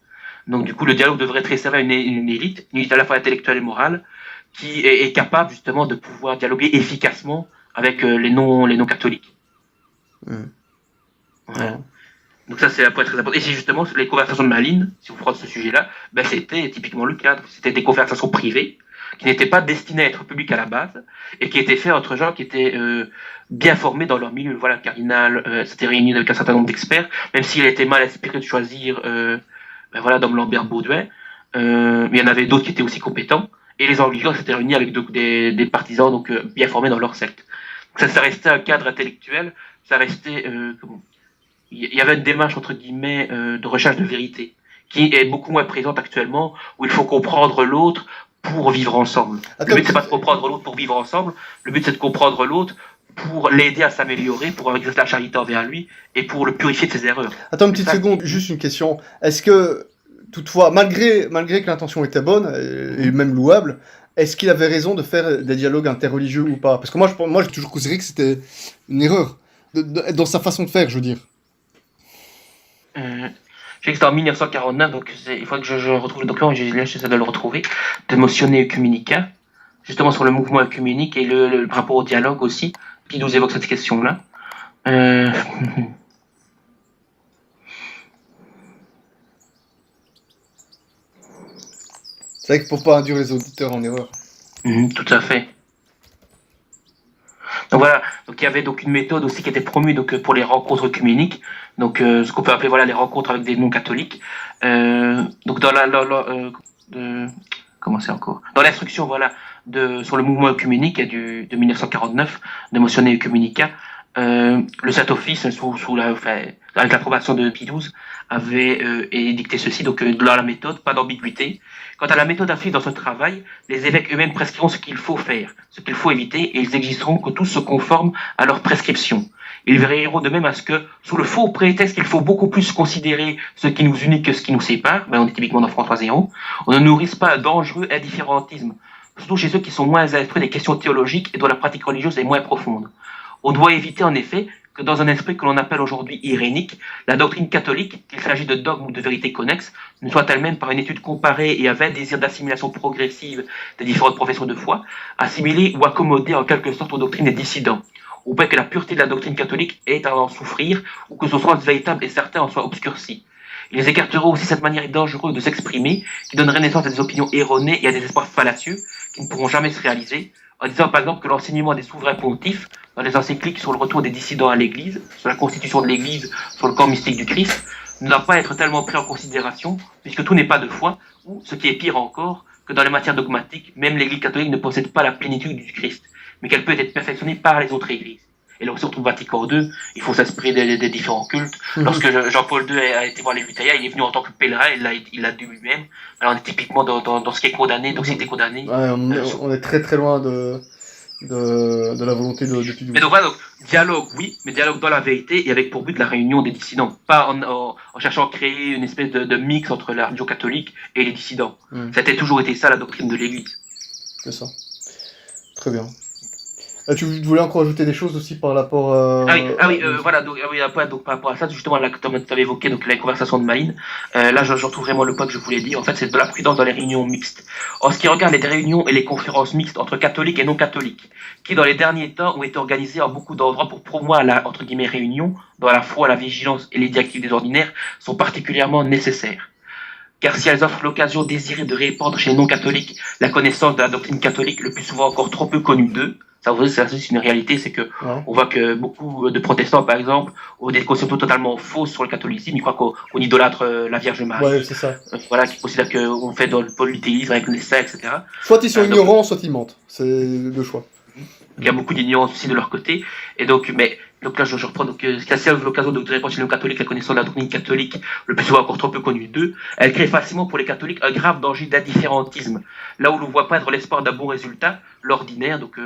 Donc du coup le dialogue devrait être réservé à une élite à la fois intellectuelle et morale, qui est capable justement de pouvoir dialoguer efficacement avec les non-catholiques. Voilà. Donc ça, c'est un point très important. Et c'est justement les conversations de Malines, si vous prenez ce sujet-là, c'était typiquement le cadre. C'était des conversations privées, qui n'étaient pas destinées à être publiques à la base, et qui étaient faites entre gens qui étaient bien formés dans leur milieu. Voilà, le cardinal s'était réuni avec un certain nombre d'experts, même s'il était mal inspiré de choisir Dom Lambert Baudouin, mais il y en avait d'autres qui étaient aussi compétents. Et les anglicans s'étaient réunis avec des partisans donc bien formés dans leur secte. Donc ça restait un cadre intellectuel, ça restait il y avait une démarche entre guillemets de recherche de vérité qui est beaucoup moins présente actuellement, où il faut comprendre l'autre pour vivre ensemble. Le but c'est pas de comprendre l'autre pour vivre ensemble, le but c'est de comprendre l'autre pour l'aider à s'améliorer, pour exercer la charité envers lui et pour le purifier de ses erreurs. Attends une petite seconde, juste une question. Est-ce que toutefois, malgré que l'intention était bonne, et même louable, est-ce qu'il avait raison de faire des dialogues interreligieux ou pas? Parce que moi, j'ai toujours considéré que c'était une erreur, dans sa façon de faire, je veux dire. Je sais que c'était en 1949, donc il faut que je retrouve le document, j'essaie de le retrouver, de Motione Ecumenica, justement sur le mouvement œcuménique et le rapport au dialogue aussi, qui nous évoque cette question-là. C'est vrai que pour pas induire les auditeurs en erreur. Tout à fait. Donc voilà, donc il y avait donc une méthode aussi qui était promue donc pour les rencontres œcuméniques, donc ce qu'on peut appeler voilà les rencontres avec des non-catholiques. Donc dans comment c'est encore dans l'instruction voilà sur le mouvement œcuménique de 1949 de Motione Ecumenica, le Saint-Office, avec l'approbation de Pie XII, avait édicté ceci, donc dans la méthode, pas d'ambiguïté. Quant à la méthode à suivre dans ce travail, les évêques eux-mêmes prescriront ce qu'il faut faire, ce qu'il faut éviter, et ils exigeront que tous se conforment à leurs prescriptions. Ils veilleront de même à ce que, sous le faux prétexte qu'il faut beaucoup plus considérer ce qui nous unit que ce qui nous sépare, on est typiquement dans François Zéron, on ne nourrisse pas un dangereux indifférentisme, surtout chez ceux qui sont moins instruits des questions théologiques et dont la pratique religieuse est moins profonde. On doit éviter en effet que dans un esprit que l'on appelle aujourd'hui irénique, la doctrine catholique, qu'il s'agit de dogmes ou de vérités connexes, ne soit elle-même par une étude comparée et avec désir d'assimilation progressive des différentes professions de foi, assimilée ou accommodée en quelque sorte aux doctrines des dissidents, ou bien que la pureté de la doctrine catholique est à en souffrir, ou que son sens véritable et certain en soit obscurci. Ils écarteront aussi cette manière dangereuse de s'exprimer, qui donnerait naissance à des opinions erronées et à des espoirs fallacieux, qui ne pourront jamais se réaliser, en disant par exemple que l'enseignement des souverains pontifs, dans les encycliques sur le retour des dissidents à l'Église, sur la constitution de l'Église, sur le corps mystique du Christ, ne doit pas être tellement pris en considération, puisque tout n'est pas de foi, ou, ce qui est pire encore, que dans les matières dogmatiques, même l'Église catholique ne possède pas la plénitude du Christ, mais qu'elle peut être perfectionnée par les autres Églises. Et là aussi, on trouve Vatican II, il faut s'inspirer des différents cultes. Lorsque Jean-Paul II a été voir les Lutaya, il est venu en tant que pèlerin, il l'a dit lui-même. Alors on est typiquement dans ce qui est condamné, donc c'était condamné. Ouais, on est très très loin de la volonté de Pie XII. Mais donc voilà, donc, dialogue, oui, mais dialogue dans la vérité et avec pour but la réunion des dissidents. Pas en cherchant à créer une espèce de mix entre la religion catholique et les dissidents. Ça a toujours été ça la doctrine de l'Église. C'est ça. Très bien. Tu voulais encore ajouter des choses aussi par rapport voilà, donc par rapport à ça, justement, là, comme tu avais évoqué donc, la conversation de Malines, là, je retrouve vraiment le point que je voulais dire. En fait, c'est de la prudence dans les réunions mixtes. En ce qui regarde les réunions et les conférences mixtes entre catholiques et non catholiques, qui, dans les derniers temps, ont été organisées en beaucoup d'endroits pour promouvoir la, entre guillemets, réunion, dont la foi, la vigilance et les directives des ordinaires sont particulièrement nécessaires. Car si elles offrent l'occasion désirée de répandre chez les non-catholiques la connaissance de la doctrine catholique, le plus souvent encore trop peu connue d'eux, ça c'est une réalité, c'est que on voit que beaucoup de protestants, par exemple, ont des conceptions totalement fausses sur le catholicisme. Ils croient qu'on idolâtre la Vierge Marie. Ouais, c'est ça. Voilà, qui considèrent qu'on fait dans le polythéisme avec les saints, etc. Soit ils sont ignorants, soit ils mentent. C'est le choix. Il y a beaucoup d'ignorance aussi de leur côté. Et donc, donc là, je reprends. Donc, si elle a l'occasion de répondre chez les catholiques la connaissance de la doctrine catholique, le plus souvent encore trop peu connue d'eux, elle crée facilement pour les catholiques un grave danger d'indifférentisme. Là où l'on voit poindre l'espoir d'un bon résultat, l'ordinaire, donc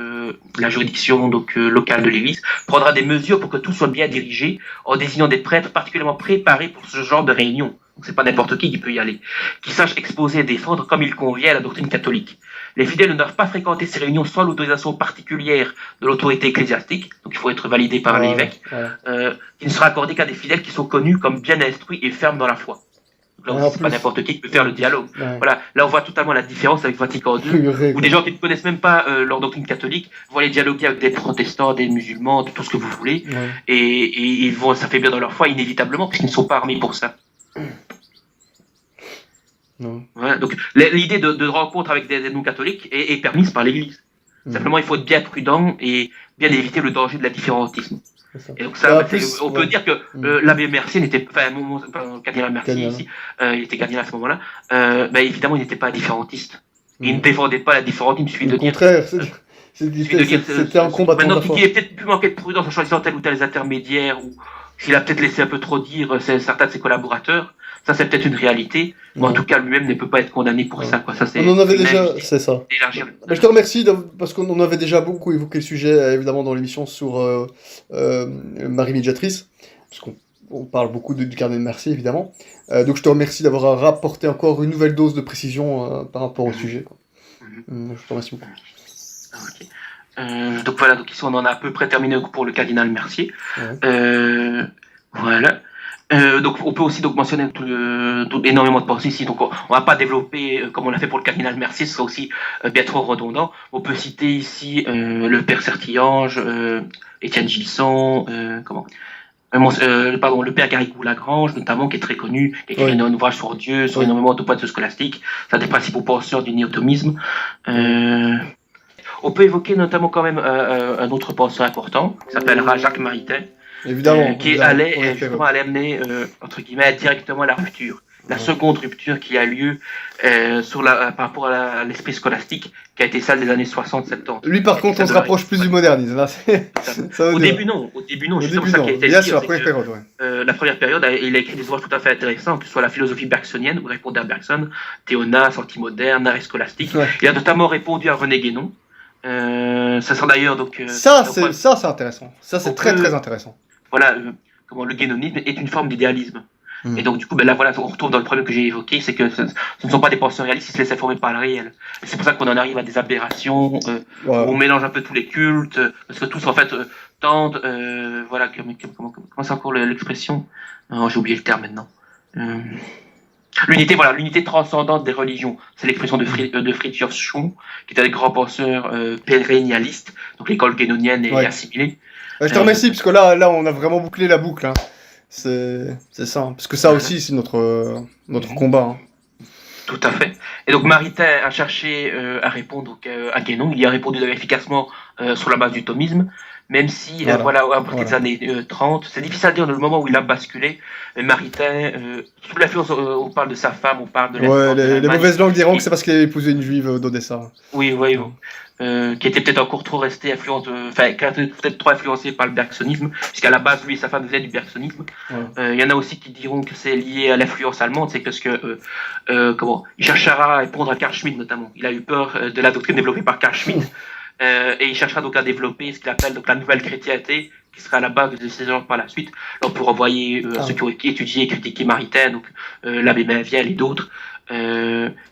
la juridiction locale de l'Église, prendra des mesures pour que tout soit bien dirigé, en désignant des prêtres particulièrement préparés pour ce genre de réunion. Donc c'est pas n'importe qui peut y aller, qui sache exposer et défendre comme il convient à la doctrine catholique. Les fidèles ne doivent pas fréquenter ces réunions sans l'autorisation particulière de l'autorité ecclésiastique, donc il faut être validé par l'évêque, qui ne sera accordé qu'à des fidèles qui sont connus comme bien instruits et fermes dans la foi. Donc là, c'est pas n'importe qui peut faire le dialogue. Voilà, là on voit totalement la différence avec Vatican II, où des gens qui ne connaissent même pas leur doctrine catholique vont aller dialoguer avec des protestants, des musulmans, de tout ce que vous voulez, et ils vont s'affaiblir dans leur foi inévitablement, puisqu'ils ne sont pas armés pour ça. Voilà, donc l'idée de rencontre avec des non-catholiques est permise par l'Église. Simplement, il faut être bien prudent et bien éviter le danger de la différentisme. Et donc ça, on peut dire que l'abbé Mercier n'était, le cardinal Mercier ici, il était cardinal à ce moment-là. Évidemment, il n'était pas différentiste. Il ne défendait pas la différentisme. Il suffit de dire. Au contraire, c'était un combattant. Maintenant, qui est peut-être plus manqué de prudence en choisissant tel ou tel intermédiaire, ou s'il a peut-être laissé un peu trop dire certains de ses collaborateurs. Ça, c'est peut-être une réalité, mais en tout cas, lui-même ne peut pas être condamné pour ça. Quoi. Ça c'est on en avait déjà, c'est ça. Je te remercie, parce qu'on avait déjà beaucoup évoqué le sujet, évidemment, dans l'émission sur Marie Médiatrice, parce qu'on parle beaucoup du cardinal Mercier, évidemment. Donc je te remercie d'avoir rapporté encore une nouvelle dose de précision par rapport au sujet. Quoi. Je te remercie beaucoup. Donc voilà, donc ici on en a à peu près terminé pour le cardinal Mercier. Voilà. Donc on peut aussi donc mentionner énormément de pensées ici. Donc on va pas développer comme on l'a fait pour le cardinal Mercier, ce serait aussi bien trop redondant. On peut citer ici le père Sertillange, Étienne Gilson, le père Garrigou-Lagrange notamment, qui est très connu, qui a écrit un ouvrage sur Dieu, sur énormément de points scolastiques. C'est un des principaux penseurs du néotomisme. On peut évoquer notamment quand même un autre penseur important, qui s'appellera Jacques Maritain. Évidemment, qui allait amener, entre guillemets, directement à la rupture. la Ouais. seconde rupture qui a lieu par rapport à l'esprit scolastique, qui a été celle des années 60-70. Lui, par Qui a été contre, on celle se de la rapproche plus du modernisme. Là, Tout à fait. ça veut Au dire. début, non. Au début, non. Au Justement, début, ça qui a non. été Bien le sûr, dire, la c'est première que période, ouais. la première période, il a écrit des ouvrages tout à fait intéressants, que ce soit la philosophie bergsonienne, ou répondre à Bergson, Théonas, antimoderne, arrêt scolastique. Ouais. Il a notamment répondu à René Guénon. Ça sera d'ailleurs donc. Ça, donc, c'est intéressant. Ça, c'est on très, très peut, intéressant. voilà, comment le guénonisme est une forme d'idéalisme. Mm. Et donc, du coup, ben là, voilà, on retrouve dans le problème que j'ai évoqué, c'est que ce ne sont pas des penseurs réalistes, ils se laissent informer par le réel. Et c'est pour ça qu'on en arrive à des aberrations, où on mélange un peu tous les cultes, parce que tous, en fait, tendent, voilà, comment c'est encore l'expression? J'ai oublié le terme maintenant. L'unité transcendante des religions. C'est l'expression de Fridtjof Schuon, qui était un grand penseur pérennialiste, donc l'école guénonienne est assimilée. Je te remercie, parce que là, on a vraiment bouclé la boucle. Hein. C'est ça. Parce que ça aussi, c'est notre combat. Hein. Tout à fait. Et donc Maritain a cherché à répondre donc, à Guénon. Il y a répondu efficacement sur la base du thomisme, même si, à partir des années 30, c'est difficile à dire le moment où il a basculé. Maritain, sous l'influence, on parle de sa femme, on parle de l'influence de les mauvaises langues diront que c'est parce qu'il avait épousé une juive d'Odessa. Oui. Qui était peut-être encore trop resté influente, peut-être trop influencé par le bergsonisme, puisqu'à la base, lui et sa femme venaient du bergsonisme. Il y en a aussi qui diront que c'est lié à l'influence allemande, c'est parce que, il cherchera à répondre à Carl Schmitt notamment. Il a eu peur de la doctrine développée par Carl Schmitt, et il cherchera donc à développer ce qu'il appelle donc la nouvelle chrétienté, qui sera à la base de ces genres par la suite, donc pour envoyer ceux qui ont étudié et critiqué Maritain, donc l'abbé Mainviel et d'autres,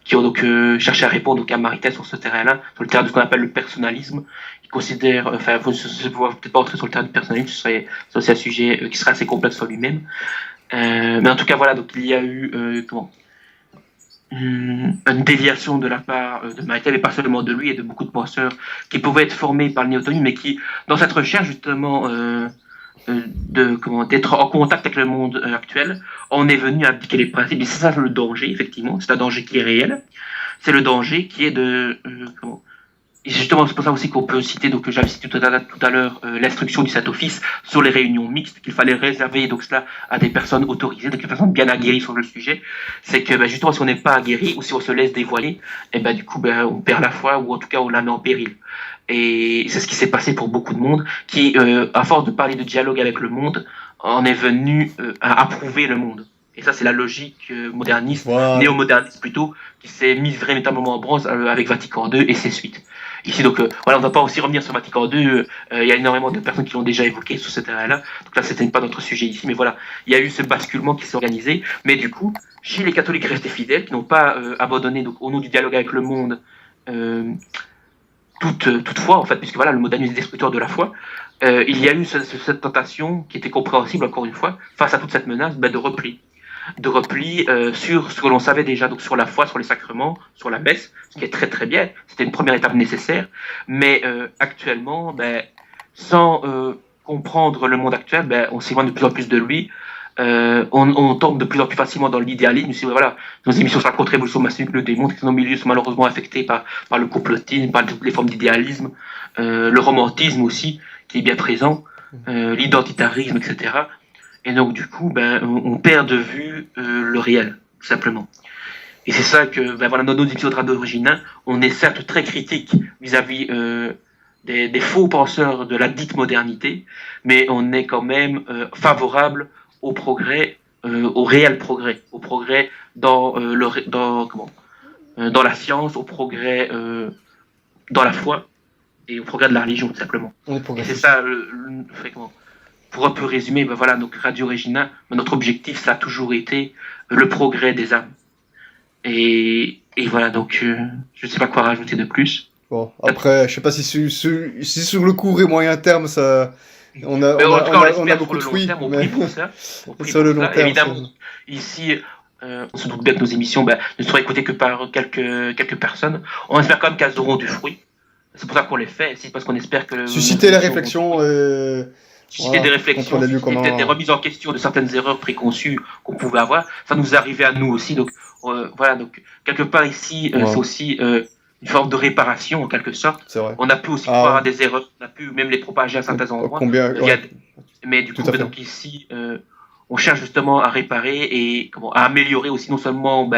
qui ont donc cherché à répondre donc, à Maritain sur ce terrain-là, sur le terrain de ce qu'on appelle le personnalisme. Ils considèrent, enfin, vous ne pouvez peut-être pas entrer sur le terrain du personnalisme, c'est aussi un sujet qui sera assez complexe en lui-même. Mais en tout cas, voilà, donc il y a eu une déviation de la part de Maritain, mais pas seulement de lui et de beaucoup de penseurs qui pouvaient être formés par le néotonisme, mais qui, dans cette recherche justement d'être en contact avec le monde actuel, on est venu à appliquer les principes. Et c'est ça le danger, effectivement. C'est un danger qui est réel. C'est le danger qui est de et justement, c'est pour ça aussi qu'on peut citer, donc j'avais cité tout à l'heure, l'instruction du Saint-Office sur les réunions mixtes, qu'il fallait réserver donc cela à des personnes autorisées, donc des personnes bien aguerries sur le sujet. C'est que justement, si on n'est pas aguerri ou si on se laisse dévoiler, et du coup, on perd la foi ou en tout cas on la met en péril. Et c'est ce qui s'est passé pour beaucoup de monde qui, à force de parler de dialogue avec le monde, en est venu à approuver le monde. Et ça, c'est la logique moderniste, néo-moderniste plutôt, qui s'est mise véritablement en branle avec Vatican II et ses suites. Ici, donc, on ne va pas aussi revenir sur Vatican II. Il y a énormément de personnes qui l'ont déjà évoqué sur ce terrain-là. Donc là, c'était pas notre sujet ici, mais voilà, il y a eu ce basculement qui s'est organisé. Mais du coup, chez les catholiques restés fidèles, qui n'ont pas abandonné, donc, au nom du dialogue avec le monde, toute foi, en fait, puisque voilà, le modernisme est destructeur de la foi. Il y a eu cette tentation qui était compréhensible, encore une fois, face à toute cette menace, de repli. De repli sur ce que l'on savait déjà, donc sur la foi, sur les sacrements, sur la messe, ce qui est très très bien. C'était une première étape nécessaire. Mais actuellement, sans comprendre le monde actuel, on s'éloigne de plus en plus de lui. On tombe de plus en plus facilement dans l'idéalisme. Voilà, nos émissions sur la contre-révolution massive le démontrent que nos milieux sont malheureusement affectés par le complotisme, par toutes les formes d'idéalisme, le romantisme aussi, qui est bien présent, l'identitarisme, etc. Et donc, du coup, on perd de vue le réel, tout simplement. Et c'est ça que, voilà, dans nos épisodes d'origine, on est certes très critique vis-à-vis des faux penseurs de la dite modernité, mais on est quand même favorable au progrès, au réel progrès, au progrès dans la science, au progrès dans la foi et au progrès de la religion, tout simplement. Et c'est ça pour un peu résumer, voilà, donc Radio Regina, notre objectif, ça a toujours été le progrès des âmes. Et voilà, donc je ne sais pas quoi rajouter de plus. Bon, après, je ne sais pas si sur le court et moyen terme, ça, on a beaucoup de fruits. On prie pour ça. Sur le long terme, évidemment, ici, on se doute bien que nos émissions ne seront écoutées que par quelques personnes. On espère quand même qu'elles auront du fruit. C'est pour ça qu'on les fait, c'est parce qu'on espère que... Susciter la réflexion susciter des réflexions, peut-être des remises en question de certaines erreurs préconçues qu'on pouvait avoir. Ça nous arrivait à nous aussi. Donc, voilà, donc quelque part ici, c'est aussi une forme de réparation en quelque sorte. On a pu aussi croire à des erreurs, on a pu même les propager à certains endroits. Mais du coup, donc ici, on cherche justement à réparer et à améliorer aussi non seulement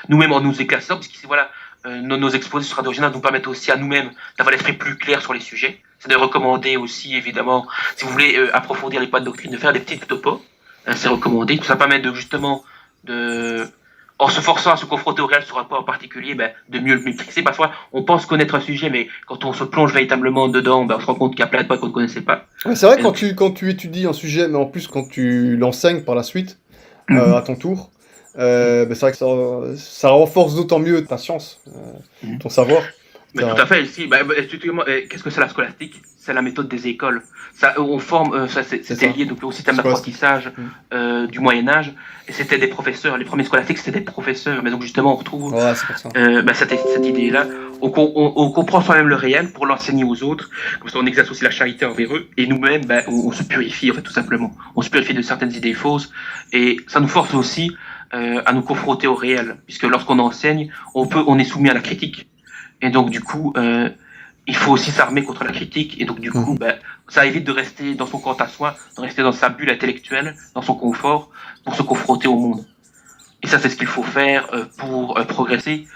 nous-mêmes en nous éclaircissant, parce que voilà, nos exposés sur Radio Original nous permettent aussi à nous-mêmes d'avoir l'esprit plus clair sur les sujets. C'est de recommander aussi, évidemment, si vous voulez approfondir les points de doctrine, de faire des petites topos. C'est recommandé. Tout ça permet en se forçant à se confronter au réel sur un point en particulier, de mieux le maîtriser. Parfois, on pense connaître un sujet, mais quand on se plonge véritablement dedans, on se rend compte qu'il y a plein de points qu'on ne connaissait pas. Ouais, c'est vrai, quand tu étudies un sujet, mais en plus quand tu l'enseignes par la suite, à ton tour, c'est vrai que ça renforce d'autant mieux ta science, ton savoir. Mais tout à fait, ici, qu'est-ce que c'est la scolastique? C'est la méthode des écoles. Ça, on forme, c'était lié donc, au système d'apprentissage du Moyen-Âge, et c'était des professeurs. Les premiers scolastiques, c'était des professeurs. Mais donc, justement, on retrouve cette idée-là. On comprend soi-même le réel pour l'enseigner aux autres. Comme ça, on exerce aussi la charité envers eux. Et nous-mêmes, on se purifie, en fait, tout simplement. On se purifie de certaines idées fausses. Et ça nous force aussi à nous confronter au réel. Puisque lorsqu'on enseigne, on est soumis à la critique. Et donc, du coup, il faut aussi s'armer contre la critique. Et donc, du coup, ça évite de rester dans son quant à soi, de rester dans sa bulle intellectuelle, dans son confort, pour se confronter au monde. Et ça, c'est ce qu'il faut faire pour progresser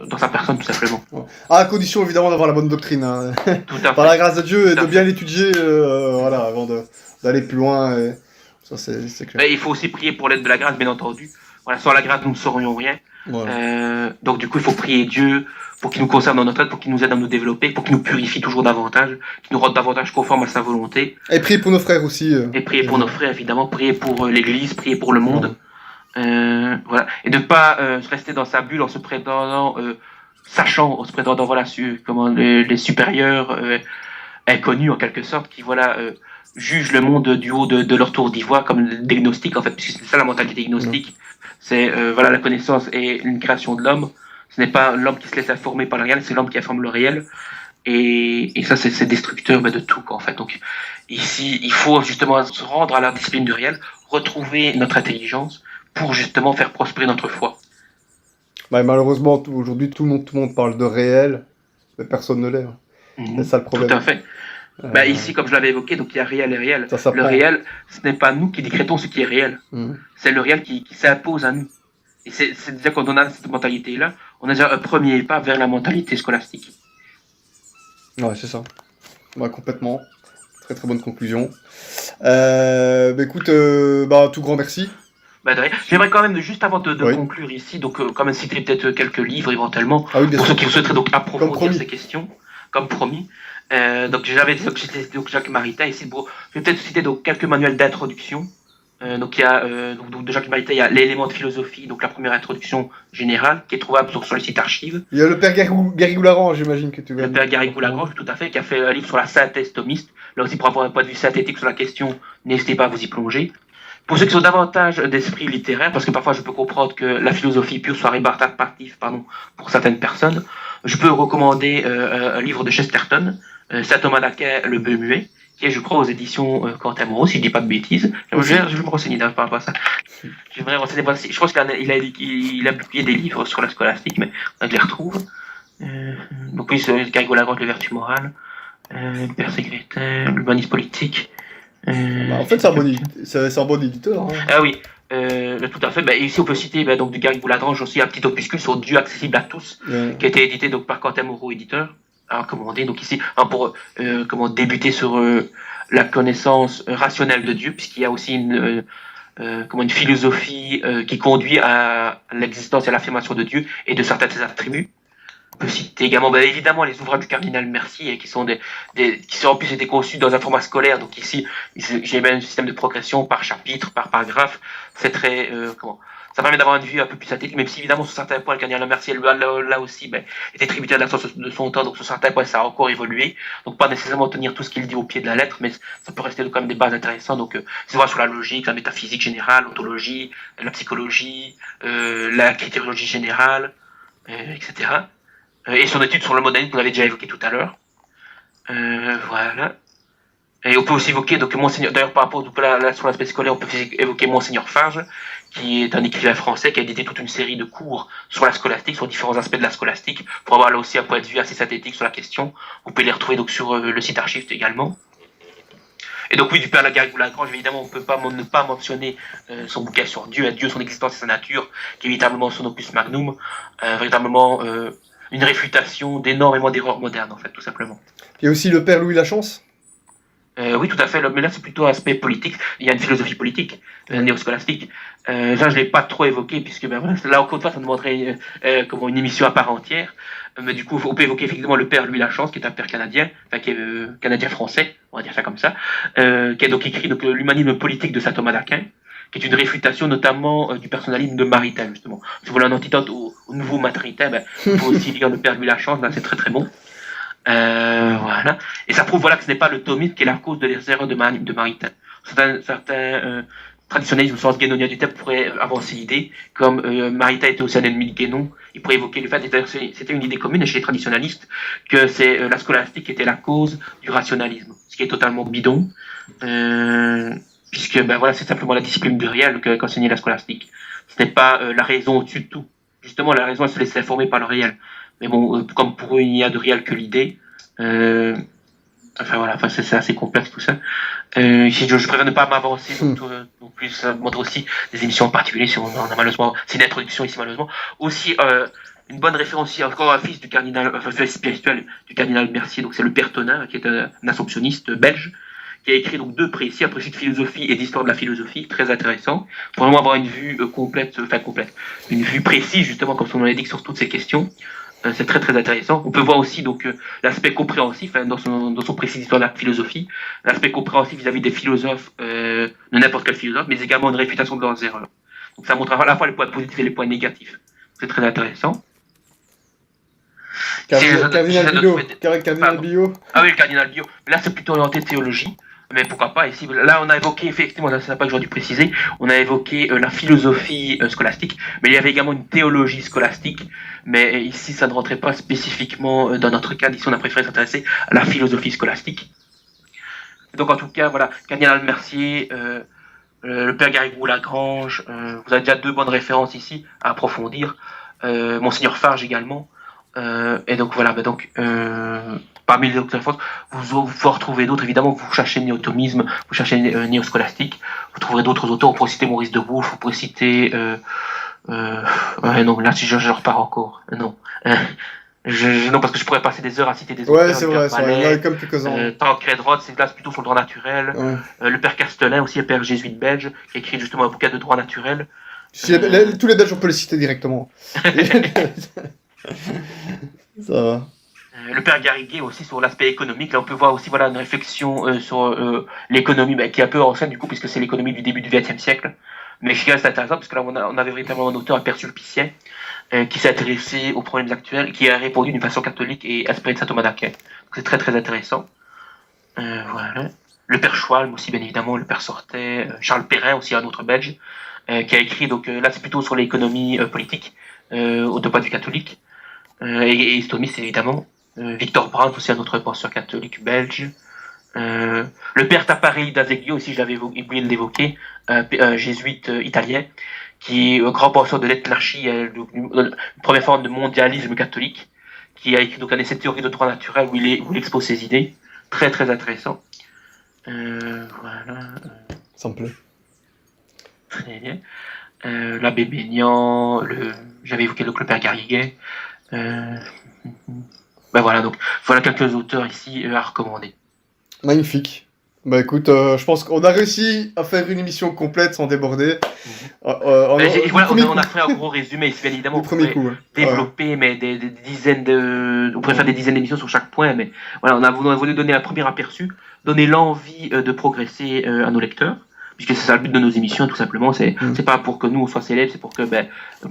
dans sa personne, tout simplement. À condition, évidemment, d'avoir la bonne doctrine. Hein. Tout à fait. Par la grâce de Dieu, et de bien l'étudier avant d'aller plus loin. Et... Ça, c'est clair. Et il faut aussi prier pour l'aide de la grâce, bien entendu. Voilà, sans la grâce, nous ne saurions rien. Voilà. Donc, du coup, il faut prier Dieu pour qu'il nous conserve dans notre aide, pour qu'il nous aide à nous développer, pour qu'il nous purifie toujours davantage, qu'il nous rende davantage conforme à sa volonté. Et prier pour nos frères aussi. Et prier pour nos frères, évidemment, prier pour l'Église, prier pour le monde. Voilà. Et de ne pas rester dans sa bulle en se prétendant, en se prétendant, voilà, les supérieurs inconnus, en quelque sorte, qui, jugent le monde du haut de leur tour d'ivoire comme des gnostiques, en fait, puisque c'est ça la mentalité gnostique. C'est, la connaissance est une création de l'homme. Ce n'est pas l'homme qui se laisse informer par le réel, c'est l'homme qui informe le réel. Et ça, c'est destructeur de tout, quoi, en fait. Donc, ici, il faut justement se rendre à la discipline du réel, retrouver notre intelligence pour justement faire prospérer notre foi. Malheureusement, aujourd'hui, tout le monde parle de réel, mais personne ne l'est. C'est ça le problème. Tout à fait. Ici, comme je l'avais évoqué, donc il y a réel et réel. Le réel, ce n'est pas nous qui décrétons ce qui est réel. C'est le réel qui s'impose à nous. Et c'est déjà quand on a cette mentalité-là, on a déjà un premier pas vers la mentalité scolastique. Ouais, c'est ça. Complètement. Très très bonne conclusion. Écoute, tout grand merci. J'aimerais quand même, juste avant de conclure ici, donc quand même citer peut-être quelques livres éventuellement, pour ceux qui souhaiteraient donc approfondir ces questions, comme promis. Donc j'avais cité Jacques Maritain ici. Je vais peut-être citer donc quelques manuels d'introduction. Donc il y a de Jacques Maritain, il y a l'élément de philosophie, donc la première introduction générale, qui est trouvable sur le site Archives. Il y a le père Garrigou-Lagrange, j'imagine que tu veux. Le père Garrigou-Lagrange, tout à fait, qui a fait un livre sur la synthèse thomiste. Là aussi, pour avoir un point de vue synthétique sur la question, n'hésitez pas à vous y plonger. Pour ceux qui ont davantage d'esprit littéraire, parce que parfois je peux comprendre que la philosophie pure soit rébarbative, pour certaines personnes, je peux recommander un livre de Chesterton, Saint Thomas d'Aquin, Le Bœuf muet, qui est, je crois, aux éditions Quentin Moreau, si je dis pas de bêtises. Je vais me renseigner par rapport à ça. Je vais me renseigner. Je pense qu'il a publié des livres sur la scolastique, mais on les retrouve. Donc oui, c'est Garrigou-Lagrange, Les Vertus morales, Père Ségrétin, l'humanisme politique. En fait, c'est un bon éditeur. Hein. Ah oui, tout à fait. Ici, on peut citer donc du Garrigou-Lagrange aussi un petit opuscule sur Dieu accessible à tous, qui a été édité donc par Quentin Moreau, éditeur. À recommander. Donc ici, pour débuter sur la connaissance rationnelle de Dieu, puisqu'il y a aussi une philosophie qui conduit à l'existence et à l'affirmation de Dieu et de certains de ses attributs. On peut citer également, évidemment, les ouvrages du cardinal Mercier, qui sont en plus été conçus dans un format scolaire. Donc ici, j'ai même un système de progression par chapitre, par paragraphe. C'est très ça permet d'avoir une vue un peu plus synthétique, même si évidemment sur certains points le cardinal Mercier là aussi était tributaire de son temps, donc sur certains points ça a encore évolué. Donc pas nécessairement tenir tout ce qu'il dit au pied de la lettre, mais ça peut rester quand même des bases intéressantes. Donc c'est vrai sur la logique, la métaphysique générale, l'autologie, la psychologie, la critériologie générale, etc. Et son étude sur le modernisme qu'on avait déjà évoqué tout à l'heure. Voilà. Et on peut aussi évoquer, donc Monseigneur, d'ailleurs par rapport sur l'aspect scolaire, on peut évoquer Monseigneur Farge, qui est un écrivain français qui a édité toute une série de cours sur la scolastique, sur différents aspects de la scolastique, pour avoir là aussi un point de vue assez synthétique sur la question. Vous pouvez les retrouver donc sur le site Archives également. Et donc oui, du père Garrigou-Lagrange, évidemment, on ne peut pas ne pas mentionner son bouquin sur Dieu, Dieu, son existence et sa nature, qui est véritablement son opus magnum, véritablement une réfutation d'énormément d'erreurs modernes, en fait, tout simplement. Il y a aussi le père Louis Lachance. Oui, tout à fait, mais là c'est plutôt un aspect politique. Il y a une philosophie politique, néoscolastique. Ça, je ne l'ai pas trop évoqué, puisque ben, voilà, là, encore une fois, ça demanderait comment, une émission à part entière. Mais du coup, on peut évoquer effectivement le père Louis Lachance, qui est un père canadien, enfin qui est canadien-français, on va dire ça comme ça, qui a donc écrit donc, l'humanisme politique de saint Thomas d'Aquin, qui est une réfutation notamment du personnalisme de Maritain, justement. Si vous voulez un antidote au nouveau Maritain, ben, il faut aussi lire le père Louis Lachance, ben, c'est très très bon. Voilà. Et ça prouve voilà, que ce n'est pas le thomiste qui est la cause des erreurs de Maritain. Certains traditionnalistes au sens guénonien du terme pourraient avancer l'idée, comme Maritain était aussi un ennemi de Guénon, il pourrait évoquer le fait, c'était une idée commune chez les traditionnalistes, que c'est la scolastique qui était la cause du rationalisme, ce qui est totalement bidon, puisque ben, voilà, c'est simplement la discipline du réel qu'enseignait la scolastique. Ce n'est pas la raison au-dessus de tout. Justement, la raison, elle se laisse informer par le réel. Mais bon, comme pour eux, il n'y a de réel que l'idée. Enfin voilà, enfin, c'est assez complexe tout ça. Je préfère ne pas m'avancer, donc plus ça montre aussi des émissions en particulier, si on a malheureusement, c'est une introduction ici malheureusement. Aussi, une bonne référence aussi, encore un fils du cardinal, fils spirituel du cardinal Mercier, donc c'est le père Tonin, qui est un assomptionniste belge, qui a écrit donc deux précis, un précis de philosophie et d'histoire de la philosophie, très intéressant, pour vraiment avoir une vue complète, une vue précise justement, comme son nom l'indique, sur toutes ces questions. C'est très très intéressant. On peut voir aussi donc l'aspect compréhensif dans son précis histoire de la philosophie, l'aspect compréhensif vis-à-vis des philosophes, de n'importe quel philosophe, mais également une réfutation de leurs erreurs. Donc ça montre à la fois les points positifs et les points négatifs. C'est très intéressant. Cardinal Bio. Ah oui, le cardinal Bio. Là, c'est plutôt orienté théologie. Mais pourquoi pas ici. Là, on a évoqué, effectivement, ça n'a pas que j'aurais dû préciser, on a évoqué la philosophie scolastique, mais il y avait également une théologie scolastique. Mais ici, ça ne rentrait pas spécifiquement dans notre cadre. Ici, on a préféré s'intéresser à la philosophie scolastique. Donc, en tout cas, voilà, Cardinal Mercier, le père Garrigou-Lagrange, vous avez déjà deux bonnes références ici à approfondir. Monseigneur Farge également. Et donc voilà, parmi les autres références, vous retrouver d'autres, évidemment, vous cherchez néotomisme, vous cherchez néoscolastique, vous trouverez d'autres auteurs, on pourrait citer Maurice de Woolf, vous pourrez citer... non, là, si je repars encore. Non. Non, parce que je pourrais passer des heures à citer des auteurs. Ouais, c'est vrai, il y en a comme quelques-uns. Tancred Roth, c'est là plutôt sur le droit naturel. Ouais. Le père Castelin, aussi, le père jésuite belge, qui a écrit justement un bouquin de droit naturel. Tous les Belges, on peut les citer directement. Ça va. Le père Garriguet aussi sur l'aspect économique. Là, on peut voir aussi voilà, une réflexion sur l'économie, qui est un peu ancienne du coup, puisque c'est l'économie du début du XXe siècle. Mais qui reste intéressant, parce que là, on avait véritablement un auteur, un père Sulpicien, qui s'est intéressé aux problèmes actuels, qui a répondu d'une façon catholique et inspiré de saint Thomas d'Aquin. C'est très très intéressant. Voilà. Le père Schwalm aussi, bien évidemment, le père Sortet, Charles Perrin aussi, un autre belge, qui a écrit, donc là c'est plutôt sur l'économie politique, au point de vue catholique. Et Stomiste, évidemment. Victor Brandt, aussi un autre penseur catholique belge. Le père Taparelli d'Azeglio, aussi je l'avais oublié de l'évoquer, jésuite italien, qui est grand penseur de l'ethlarchie, une première forme de mondialisme catholique, qui a écrit donc un essai théorie de droit naturel où il expose ses idées. Très très intéressant. Voilà. Ça me plaît. Très bien. L'abbé Maignan, j'avais évoqué donc le père Garriguet. Ben voilà, donc voilà quelques auteurs ici à recommander. Magnifique. Bah écoute, je pense qu'on a réussi à faire une émission complète sans déborder. Voilà, on a fait un gros résumé, bien évidemment. On pourrait développer mais des dizaines on pourrait faire des dizaines d'émissions sur chaque point, mais voilà, on a voulu donner un premier aperçu, donner l'envie de progresser à nos lecteurs. Puisque c'est ça le but de nos émissions, tout simplement. C'est pas pour que nous on soit célèbres, c'est pour que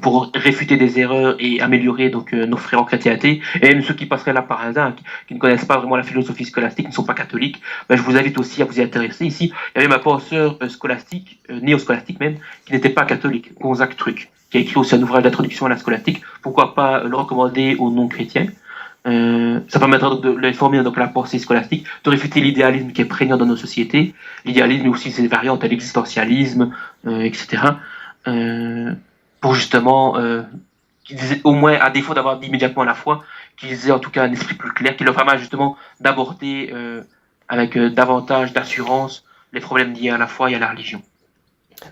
pour réfuter des erreurs et améliorer donc nos frères en chrétienté, et même ceux qui passeraient là par hasard, qui ne connaissent pas vraiment la philosophie scolastique, qui ne sont pas catholiques, je vous invite aussi à vous y intéresser. Ici, il y avait ma penseur scolastique, néoscolastique même, qui n'était pas catholique, Gonzague Truc, qui a écrit aussi un ouvrage d'introduction à la scolastique. Pourquoi pas le recommander aux non-chrétiens? Ça permettra donc de les former donc la pensée scolastique, de réfuter l'idéalisme qui est prégnant dans nos sociétés, l'idéalisme mais aussi ses variantes, l'existentialisme, etc. Pour justement qu'ils aient, au moins à défaut d'avoir immédiatement la foi, qu'ils aient en tout cas un esprit plus clair, qui leur permet justement d'aborder avec davantage d'assurance les problèmes liés à la foi et à la religion.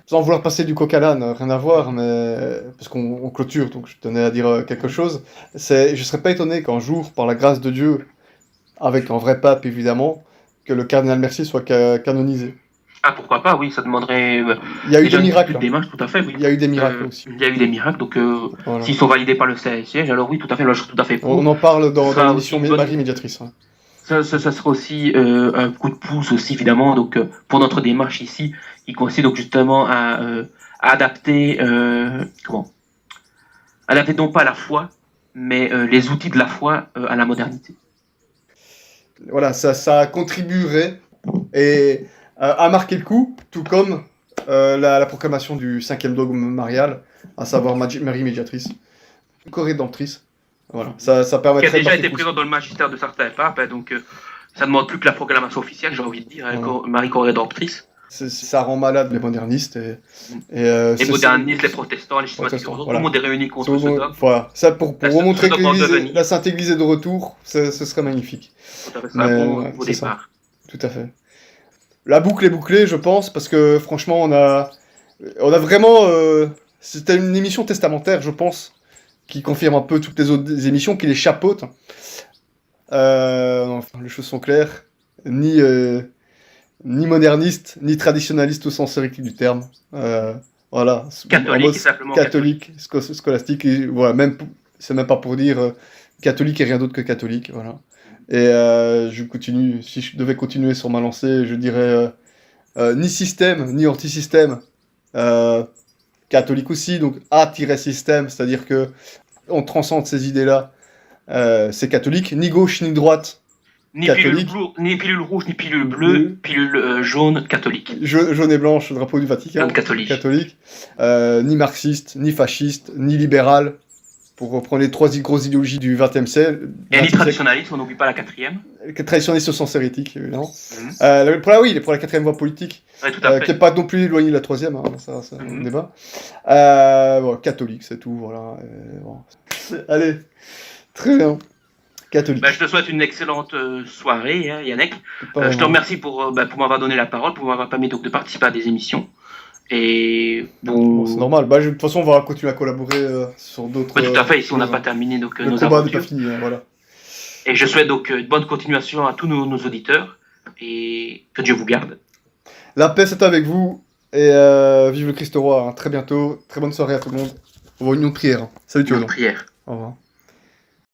Sans vouloir passer du coq à l'âne, rien à voir, mais parce qu'on clôture, donc je tenais à dire quelque chose. Je serais pas étonné qu'un jour, par la grâce de Dieu, avec un vrai pape évidemment, que le cardinal Mercier soit canonisé. Ah, pourquoi pas, oui, ça demanderait Il y a eu déjà des une miracles. petite démarche, tout à fait, oui. Il y a eu des miracles aussi. Il y a eu des miracles, donc Voilà. s'ils sont validés par le CSIEG, alors oui, tout à fait, là, je suis tout à fait pour. On en parle dans sera l'émission aussi une bonne- Marie Médiatrice. Hein. Ça sera aussi un coup de pouce aussi, évidemment, donc pour notre démarche ici, qui consiste donc justement à adapter, adapter non pas la foi, mais les outils de la foi à la modernité. Voilà, ça contribuerait et à marquer le coup, tout comme la proclamation du 5e dogme marial, à savoir Marie Médiatrice, co-rédemptrice. Voilà, ça Qui permettrait a déjà de été présent dans le magistère de certains papes, hein, donc ça ne demande plus que la proclamation officielle, j'ai envie de dire, hein, Voilà. Marie co-rédemptrice. Ça rend malade les modernistes et Les modernistes, les protestants, les schématiques, Protestants, tout voilà. le monde est réuni contre ce dogme. Voilà, ça pour La remontrer Sainte que Église de Venise. la Sainte Église est de retour, ce serait magnifique. Tout à fait, c'est un bon c'est départ. Tout à fait. La boucle est bouclée, je pense, parce que franchement, on a vraiment. C'était une émission testamentaire, je pense, qui confirme un peu toutes les autres émissions, qui les chapeautent. Enfin, les choses sont claires. Ni moderniste, ni traditionnaliste au sens hérétique du terme. Voilà. Catholique, simplement catholique, scolastique, et voilà, c'est même pas pour dire catholique et rien d'autre que catholique, voilà. Et je continue, si je devais continuer sur ma lancée, je dirais ni système, ni anti-système, catholique aussi, donc A-système, c'est-à-dire que on transcende ces idées-là, c'est catholique, ni gauche ni droite, Ni catholique. pilule rouge, ni pilule bleue, pilule jaune, catholique. Jaune et blanche, drapeau du Vatican. Jaune catholique. Ni marxiste, ni fasciste, ni libéral, pour reprendre les trois grosses idéologies du XXe siècle. Et ni traditionnaliste, on n'oublie pas la quatrième. Traditionnaliste au sens hérétique, évidemment. Mm-hmm. Pour la quatrième voie politique, Ouais, tout à fait. qui n'est pas non plus éloignée de la troisième, hein, ça c'est un débat. Bon, catholique, c'est tout, voilà. Bon. Allez, très bien. Catholique. Bah, je te souhaite une excellente soirée, hein, Yannick. Je te remercie pour m'avoir donné la parole, pour m'avoir permis donc, de participer à des émissions. Et bon. C'est normal. De toute façon, on va continuer à collaborer sur d'autres. Tout à fait. Ici, on n'a pas terminé donc le nos combat aventures. n'est pas fini, hein, voilà. Et je souhaite donc une bonne continuation à tous nos auditeurs et que Dieu vous garde. La paix c'est avec vous et vive le Christ roi. Hein. Très bientôt. Très bonne soirée à tout le monde. On va une prière. Hein. Salut Théodore. Prière. Au revoir.